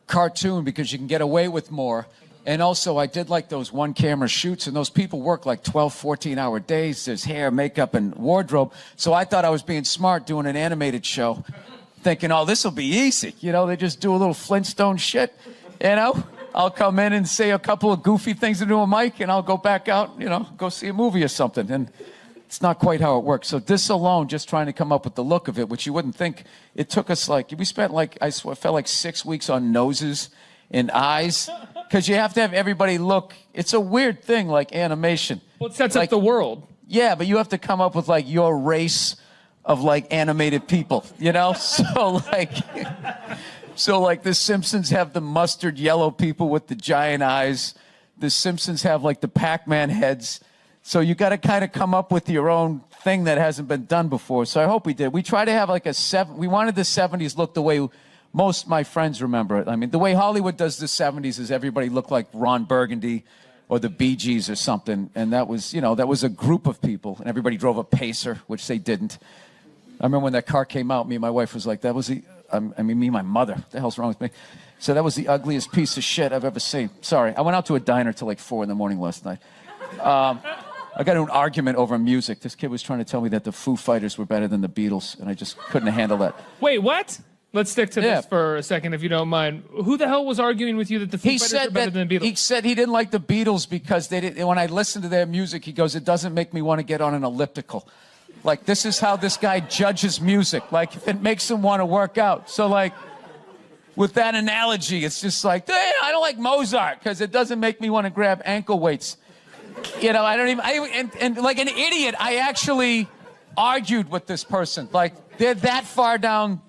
cartoon because you can get away with more And also, I did like those one-camera shoots, and those people work like 12, 14-hour days. There's hair, makeup, and wardrobe. So I thought I was being smart doing an animated show, thinking, oh, this will be easy. You know, they just do a little Flintstone shit, you know? I'll come in and say a couple of goofy things into a mic, and I'll go back out, you know, go see a movie or something. And it's not quite how it works. So this alone, just trying to come up with the look of it, which you wouldn't think, it took us like, we spent like, I swear, it felt like 6 weeks on noses and eyes, because you have to have everybody look. It's a weird thing, like animation. Well, it sets up the world. Yeah, but you have to come up with like your race of like animated people, you know? So like the Simpsons have the mustard yellow people with the giant eyes. The Simpsons have like the Pac-Man heads. So you got to kind of come up with your own thing that hasn't been done before. So I hope we did. We try to have like we wanted the 70s look the way most of my friends remember it. I mean, the way Hollywood does the 70s is everybody looked like Ron Burgundy or the Bee Gees or something. And that was, you know, that was a group of people. And everybody drove a Pacer, which they didn't. I remember when that car came out, me and my wife was like, that was me and my mother. What the hell's wrong with me? So that was the ugliest piece of shit I've ever seen. Sorry. I went out to a diner till like 4 in the morning last night. I got into an argument over music. This kid was trying to tell me that the Foo Fighters were better than the Beatles, and I just couldn't handle that. Wait, what? Let's stick to this for a second, if you don't mind. Who the hell was arguing with you that the Foo Fighters are better than the Beatles? He said he didn't like the Beatles because they didn't. When I listened to their music, he goes, it doesn't make me want to get on an elliptical. Like, this is how this guy judges music. Like, it makes him want to work out. So, like, with that analogy, it's just like, hey, I don't like Mozart because it doesn't make me want to grab ankle weights. You know, I don't even, and like an idiot, I actually argued with this person. Like, they're that far down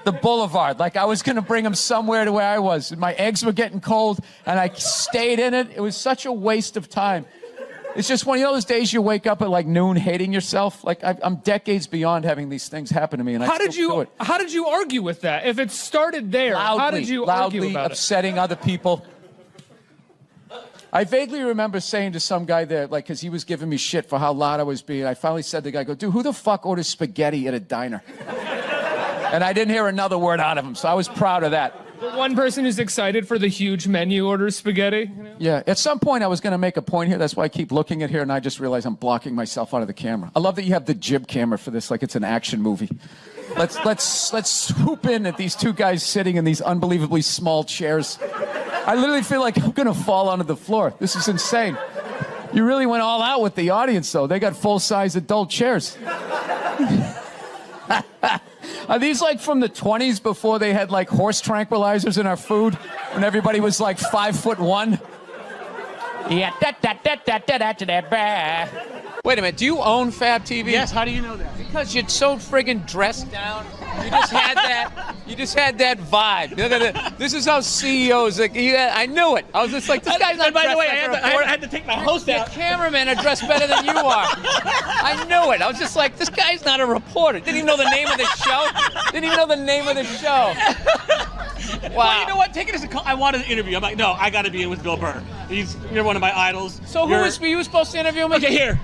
the boulevard. Like, I was going to bring them somewhere to where I was. And my eggs were getting cold, and I stayed in it. It was such a waste of time. It's just one of those days you wake up at like noon hating yourself. Like, I'm decades beyond having these things happen to me, and how did you argue with that? If it started there, how did you argue about it? Upsetting other people. I vaguely remember saying to some guy there, like, because he was giving me shit for how loud I was being, I finally said to the guy, go, dude, who the fuck orders spaghetti at a diner? And I didn't hear another word out of him, so I was proud of that. The one person who's excited for the huge menu orders spaghetti? You know? Yeah, at some point I was going to make a point here. That's why I keep looking at here, and I just realized I'm blocking myself out of the camera. I love that you have the jib camera for this, like it's an action movie. Let's swoop in at these two guys sitting in these unbelievably small chairs. I literally feel like I'm going to fall onto the floor. This is insane. You really went all out with the audience, though. They got full-size adult chairs. Are these like from the 20s before they had like horse tranquilizers in our food? When everybody was like 5'1"? Yeah, Wait a minute, do you own Fab TV? Yes, how do you know that? Because you're so friggin' dressed down. You just had that vibe. This is how CEOs, like, I knew it. I was just like, this guy's not by the way, like I had to take my host out. Your cameramen are dressed better than you are. I knew it. I was just like, this guy's not a reporter. Didn't even know the name of the show. Didn't even know the name of the show. Wow. Well, you know what? Take it as a call. I wanted an interview. I'm like, no, I got to be with Bill Burr. You're one of my idols. So who was you supposed to interview me? Okay, here.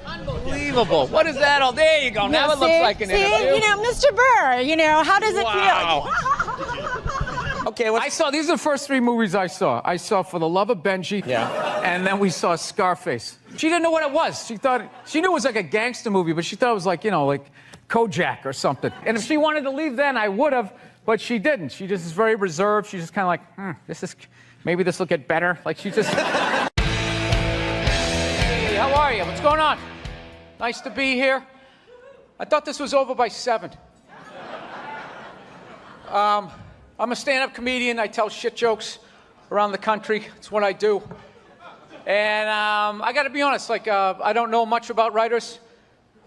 Unbelievable. What is that? Oh, there you go. Now it looks like an interview. You know, Mr. Burr, you know, how does it feel? Okay, I saw, these are the first 3 movies I saw. I saw For the Love of Benji. Yeah. And then we saw Scarface. She didn't know what it was. She knew it was like a gangster movie, but she thought it was like, you know, like Kojak or something. And if she wanted to leave then, I would have, but she didn't. She just is very reserved. She's just kind of like, maybe this will get better. Like, she just... Hey, how are you? What's going on? Nice to be here. I thought this was over by 7. I'm a stand-up comedian. I tell shit jokes around the country. It's what I do. And I got to be honest, like, I don't know much about writers.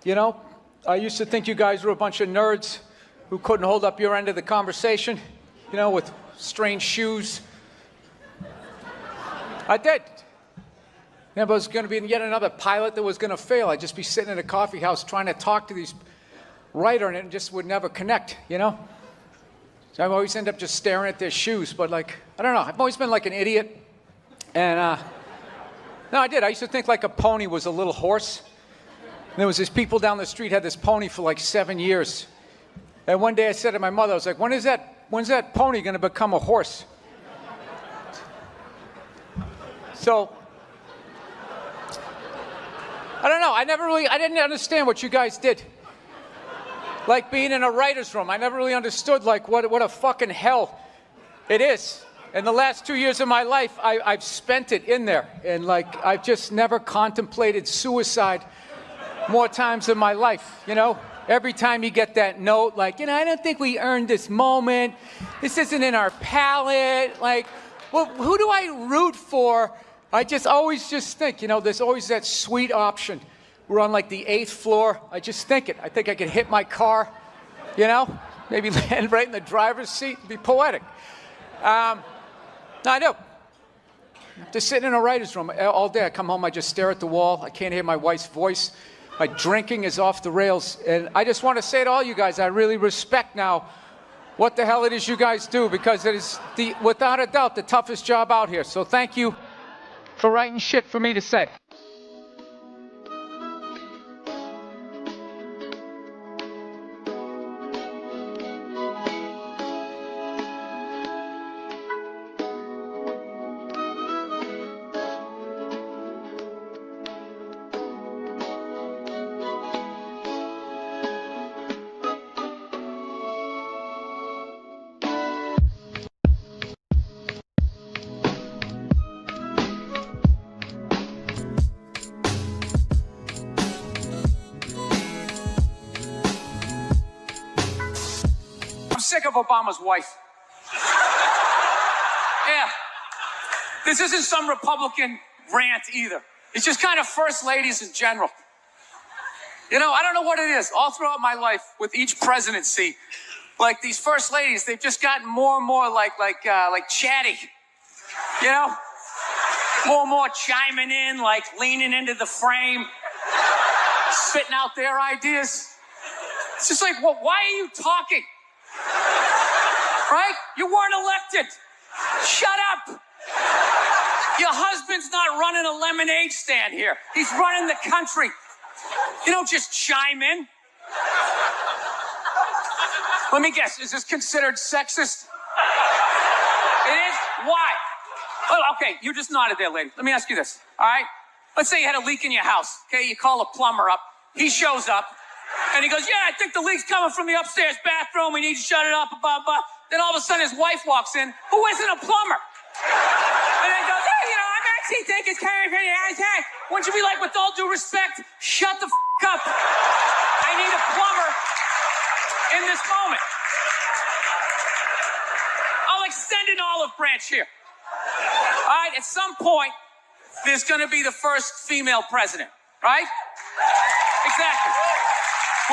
You know, I used to think you guys were a bunch of nerds who couldn't hold up your end of the conversation, you know, with strange shoes. I did. There was going to be yet another pilot that was going to fail. I'd just be sitting in a coffee house trying to talk to these writer, and it just would never connect, you know? So I always end up just staring at their shoes, but like, I don't know. I've always been like an idiot. And, no, I did. I used to think like a pony was a little horse. And there was these people down the street had this pony for like 7 years. And one day I said to my mother, I was like, when's that pony going to become a horse? So, I don't know. I didn't understand what you guys did. Like being in a writer's room. I never really understood, like, what a fucking hell it is. And the last 2 years of my life, I've spent it in there. And, like, I've just never contemplated suicide more times in my life, you know? Every time you get that note, like, I don't think we earned this moment. This isn't in our palette. Like, well, who do I root for? I always think, there's always that sweet option. We're on, like, the 8th floor. I just think it. I think I could hit my car, maybe land right in the driver's seat and be poetic. No, I do. Just sitting in a writer's room all day. I come home, I just stare at the wall. I can't hear my wife's voice. My drinking is off the rails. And I just want to say to all you guys, I really respect now what the hell it is you guys do, because it is, without a doubt, the toughest job out here. So thank you for writing shit for me to say. I'm sick of Obama's wife. Yeah. This isn't some Republican rant either. It's just kind of first ladies in general. I don't know what it is. All throughout my life, with each presidency, like these first ladies, they've just gotten more and more like chatty. More and more chiming in, like leaning into the frame, spitting out their ideas. It's just like, well, why are you talking? Right? You weren't elected. Shut up. Your husband's not running a lemonade stand here. He's running the country. You don't just chime in. Let me guess, is this considered sexist? It is? Why? Oh, okay, you just nodded there, lady. Let me ask you this, all right? Let's say you had a leak in your house, okay? You call a plumber up. He shows up, and he goes, yeah, I think the leak's coming from the upstairs bathroom. We need to shut it up, blah, blah. Then all of a sudden his wife walks in, who isn't a plumber. And then goes, hey, I'm actually thinking it's kind of pretty high. Wouldn't you be like, with all due respect, shut the up. I need a plumber in this moment. I'll extend an olive branch here. All right, at some point, there's going to be the first female president, right? Exactly.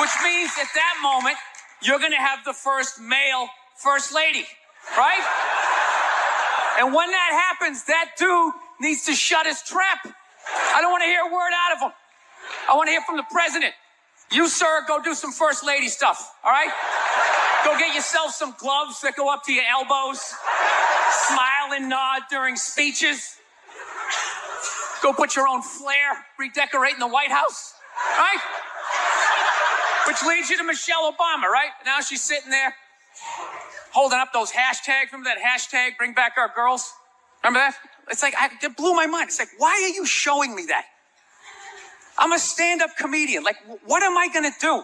Which means at that moment, you're going to have the first male first lady, right? And when that happens, that dude needs to shut his trap. I don't want to hear a word out of him. I want to hear from the president. You, sir, go do some first lady stuff, all right? Go get yourself some gloves that go up to your elbows. Smile and nod during speeches. Go put your own flair, redecorating the White House, right? Which leads you to Michelle Obama, right? Now she's sitting there holding up those hashtags. Remember that hashtag, bring back our girls? Remember that? It's like, it blew my mind. It's like, why are you showing me that? I'm a stand-up comedian. Like, what am I going to do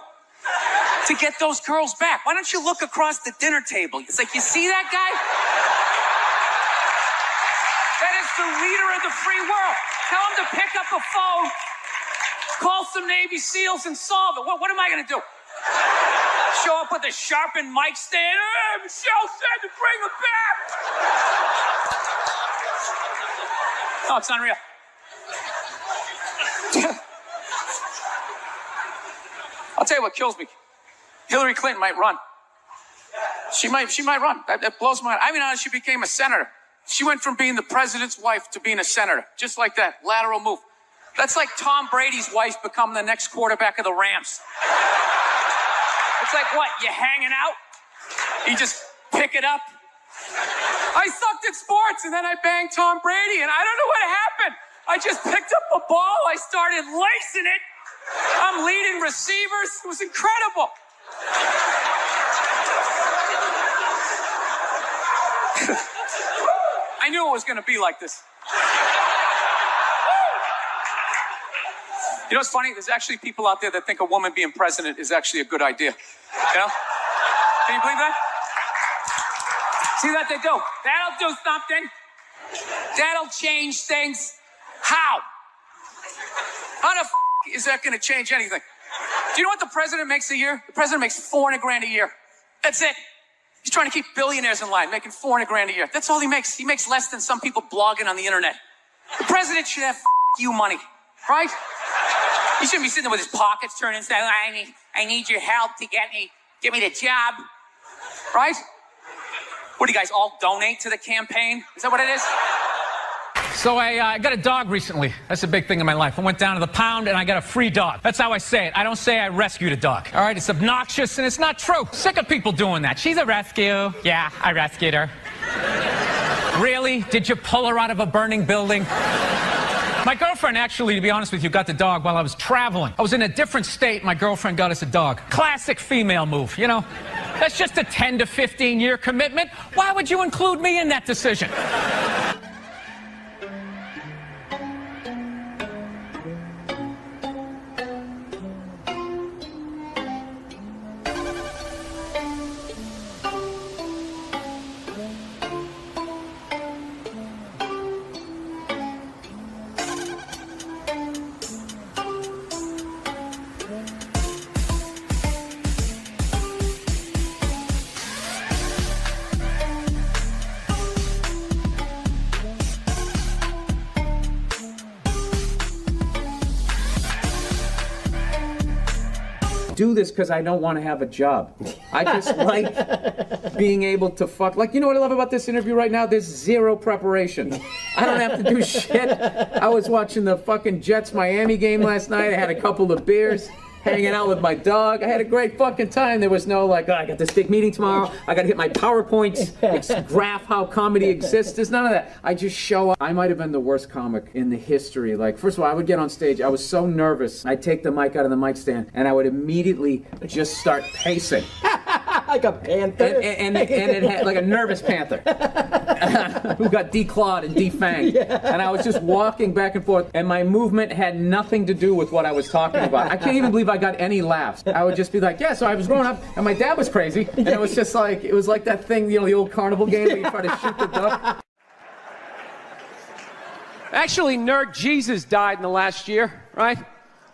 to get those girls back? Why don't you look across the dinner table? It's like, you see that guy? That is the leader of the free world. Tell him to pick up the phone, call some Navy SEALs and solve it. What am I going to do? Show up with a sharpened mic stand? Hey, Michelle said to bring him back. Oh, it's unreal. I'll tell you what kills me. Hillary Clinton might run. She might run. That blows my mind. I mean, how she became a senator. She went from being the president's wife to being a senator. Just like that. Lateral move. That's like Tom Brady's wife becoming the next quarterback of the Rams. It's like, what, you hanging out? You just pick it up? I sucked at sports, and then I banged Tom Brady, and I don't know what happened. I just picked up a ball. I started lacing it. I'm leading receivers. It was incredible. I knew it was going to be like this. You know what's funny? There's actually people out there that think a woman being president is actually a good idea. You know? Can you believe that? See that they do? That'll do something. That'll change things. How? How the is that going to change anything? Do you know what the president makes a year? The president makes $400,000 a year. That's it. He's trying to keep billionaires in line, making $400,000 a year. That's all he makes. He makes less than some people blogging on the internet. The president should have you money, right? He shouldn't be sitting there with his pockets turned and saying, I need your help to get me the job, right? What do you guys all donate to the campaign? Is that what it is? So I got a dog recently. That's a big thing in my life. I went down to the pound and I got a free dog. That's how I say it. I don't say I rescued a dog. All right, it's obnoxious and it's not true. Sick of people doing that. She's a rescue. Yeah, I rescued her. Really? Did you pull her out of a burning building? My girlfriend actually, to be honest with you, got the dog while I was traveling. I was in a different state. My girlfriend got us a dog. Classic female move, you know? That's just a 10 to 15-year commitment. Why would you include me in that decision? Do this because I don't want to have a job. I just like being able to fuck. Like, you know what I love about this interview right now? There's zero preparation. I don't have to do shit. I was watching the fucking Jets-Miami game last night. I had a couple of beers, hanging out with my dog. I had a great fucking time. There was no like, oh, I got this big meeting tomorrow. I got to hit my PowerPoints, graph how comedy exists. There's none of that. I just show up. I might have been the worst comic in the history. Like, first of all, I would get on stage. I was so nervous. I'd take the mic out of the mic stand, and I would immediately just start pacing. Like a panther. And it had like a nervous panther who got declawed and defanged. Yeah. And I was just walking back and forth, and my movement had nothing to do with what I was talking about. I can't even believe I got any laughs. I would just be like, yeah, so I was growing up, and my dad was crazy, and it was just like, it was like that thing, you know, the old carnival game where you try to shoot the duck. Actually, Nerd Jesus died in the last year, right?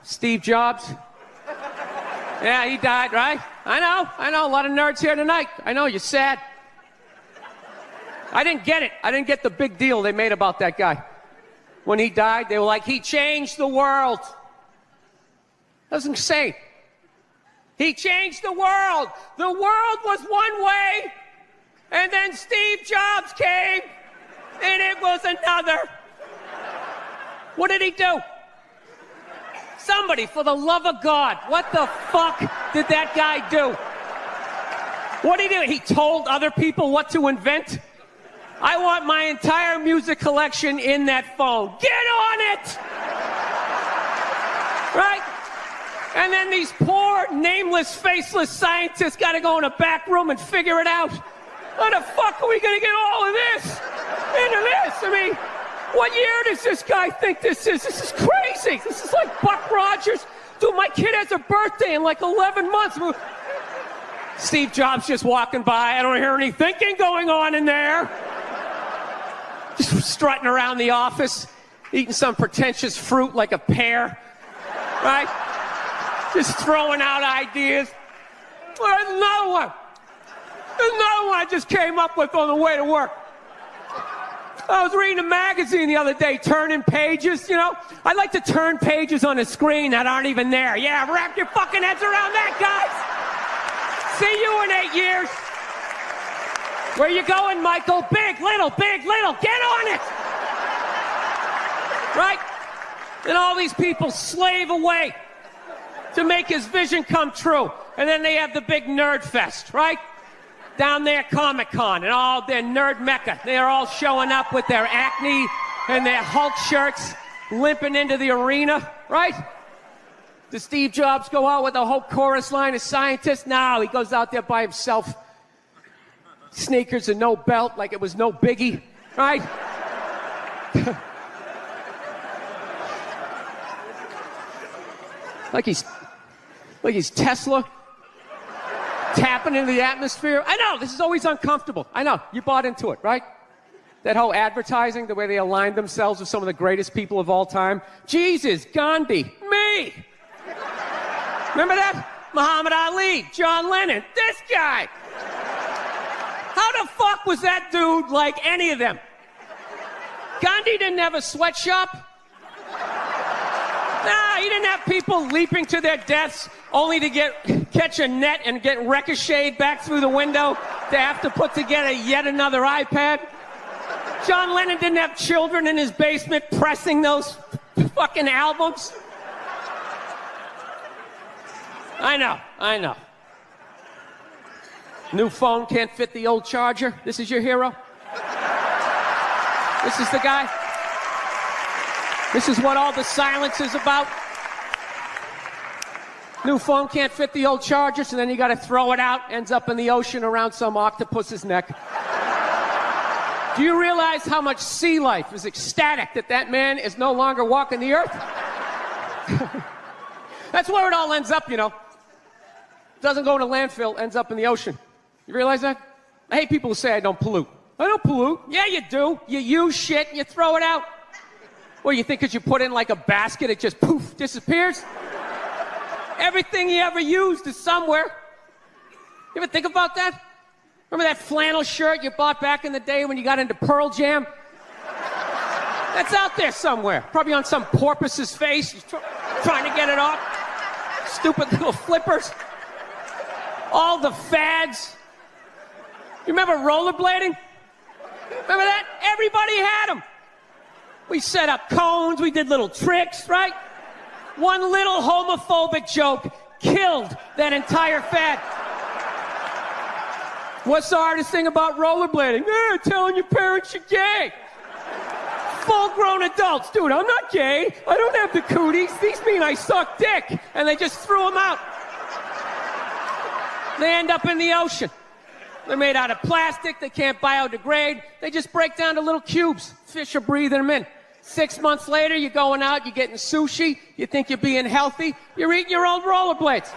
Steve Jobs. Yeah, he died, right? I know, a lot of nerds here tonight. I know, you're sad. I didn't get it. I didn't get the big deal they made about that guy. When he died, they were like, he changed the world. That's insane. He changed the world. The world was one way, and then Steve Jobs came, and it was another. What did he do? Somebody, for the love of God, what the fuck did that guy do? What did he do? He told other people what to invent? I want my entire music collection in that phone. Get on it! Right? And then these poor, nameless, faceless scientists got to go in a back room and figure it out. How the fuck are we going to get all of this into this? I mean, what year does this guy think this is? This is crazy. This is like Buck Rogers. Dude, my kid has a birthday in like 11 months. Steve Jobs just walking by. I don't hear any thinking going on in there. Just strutting around the office, eating some pretentious fruit like a pear. Right? Just throwing out ideas. There's another one. There's another one I just came up with on the way to work. I was reading a magazine the other day, turning pages, you know? I like to turn pages on a screen that aren't even there. Yeah, wrap your fucking heads around that, guys. See you in 8 years. Where you going, Michael? Big, little, get on it. Right? And all these people slave away to make his vision come true. And then they have the big nerd fest, right? Down there, Comic-Con, and all their nerd mecca. They're all showing up with their Acne and their Hulk shirts, limping into the arena, right? Does Steve Jobs go out with a whole chorus line of scientists? No, he goes out there by himself. Sneakers and no belt, like it was no biggie, right? Like he's Tesla, tapping into the atmosphere. I know, this is always uncomfortable. I know, you bought into it, right? That whole advertising, the way they aligned themselves with some of the greatest people of all time. Jesus, Gandhi, me. Remember that? Muhammad Ali, John Lennon, this guy. How the fuck was that dude like any of them? Gandhi didn't have a sweatshop. Nah, he didn't have people leaping to their deaths only to catch a net and get ricocheted back through the window to have to put together yet another iPad. John Lennon didn't have children in his basement pressing those fucking albums. I know. New phone can't fit the old charger. This is your hero? This is the guy? This is what all the silence is about? New phone can't fit the old charger, so then you gotta throw it out, ends up in the ocean around some octopus's neck. Do you realize how much sea life is ecstatic that that man is no longer walking the earth? That's where it all ends up, you know. Doesn't go in a landfill, ends up in the ocean. You realize that? I hate people who say I don't pollute. I don't pollute. Yeah, you do. You use shit and you throw it out. Well, you think because you put it in like a basket, it just poof, disappears? Everything you ever used is somewhere. You ever think about that? Remember that flannel shirt you bought back in the day when you got into Pearl Jam? That's out there somewhere. Probably on some porpoise's face. He's trying to get it off. Stupid little flippers. All the fads. You remember rollerblading? Remember that? Everybody had them. We set up cones. We did little tricks, right? One little homophobic joke killed that entire fad. What's the hardest thing about rollerblading? Telling your parents you're gay. Full-grown adults. Dude, I'm not gay. I don't have the cooties. These mean I suck dick. And they just threw them out. They end up in the ocean. They're made out of plastic. They can't biodegrade. They just break down to little cubes. Fish are breathing them in. 6 months later, you're going out, you're getting sushi. You think you're being healthy. You're eating your old rollerblades.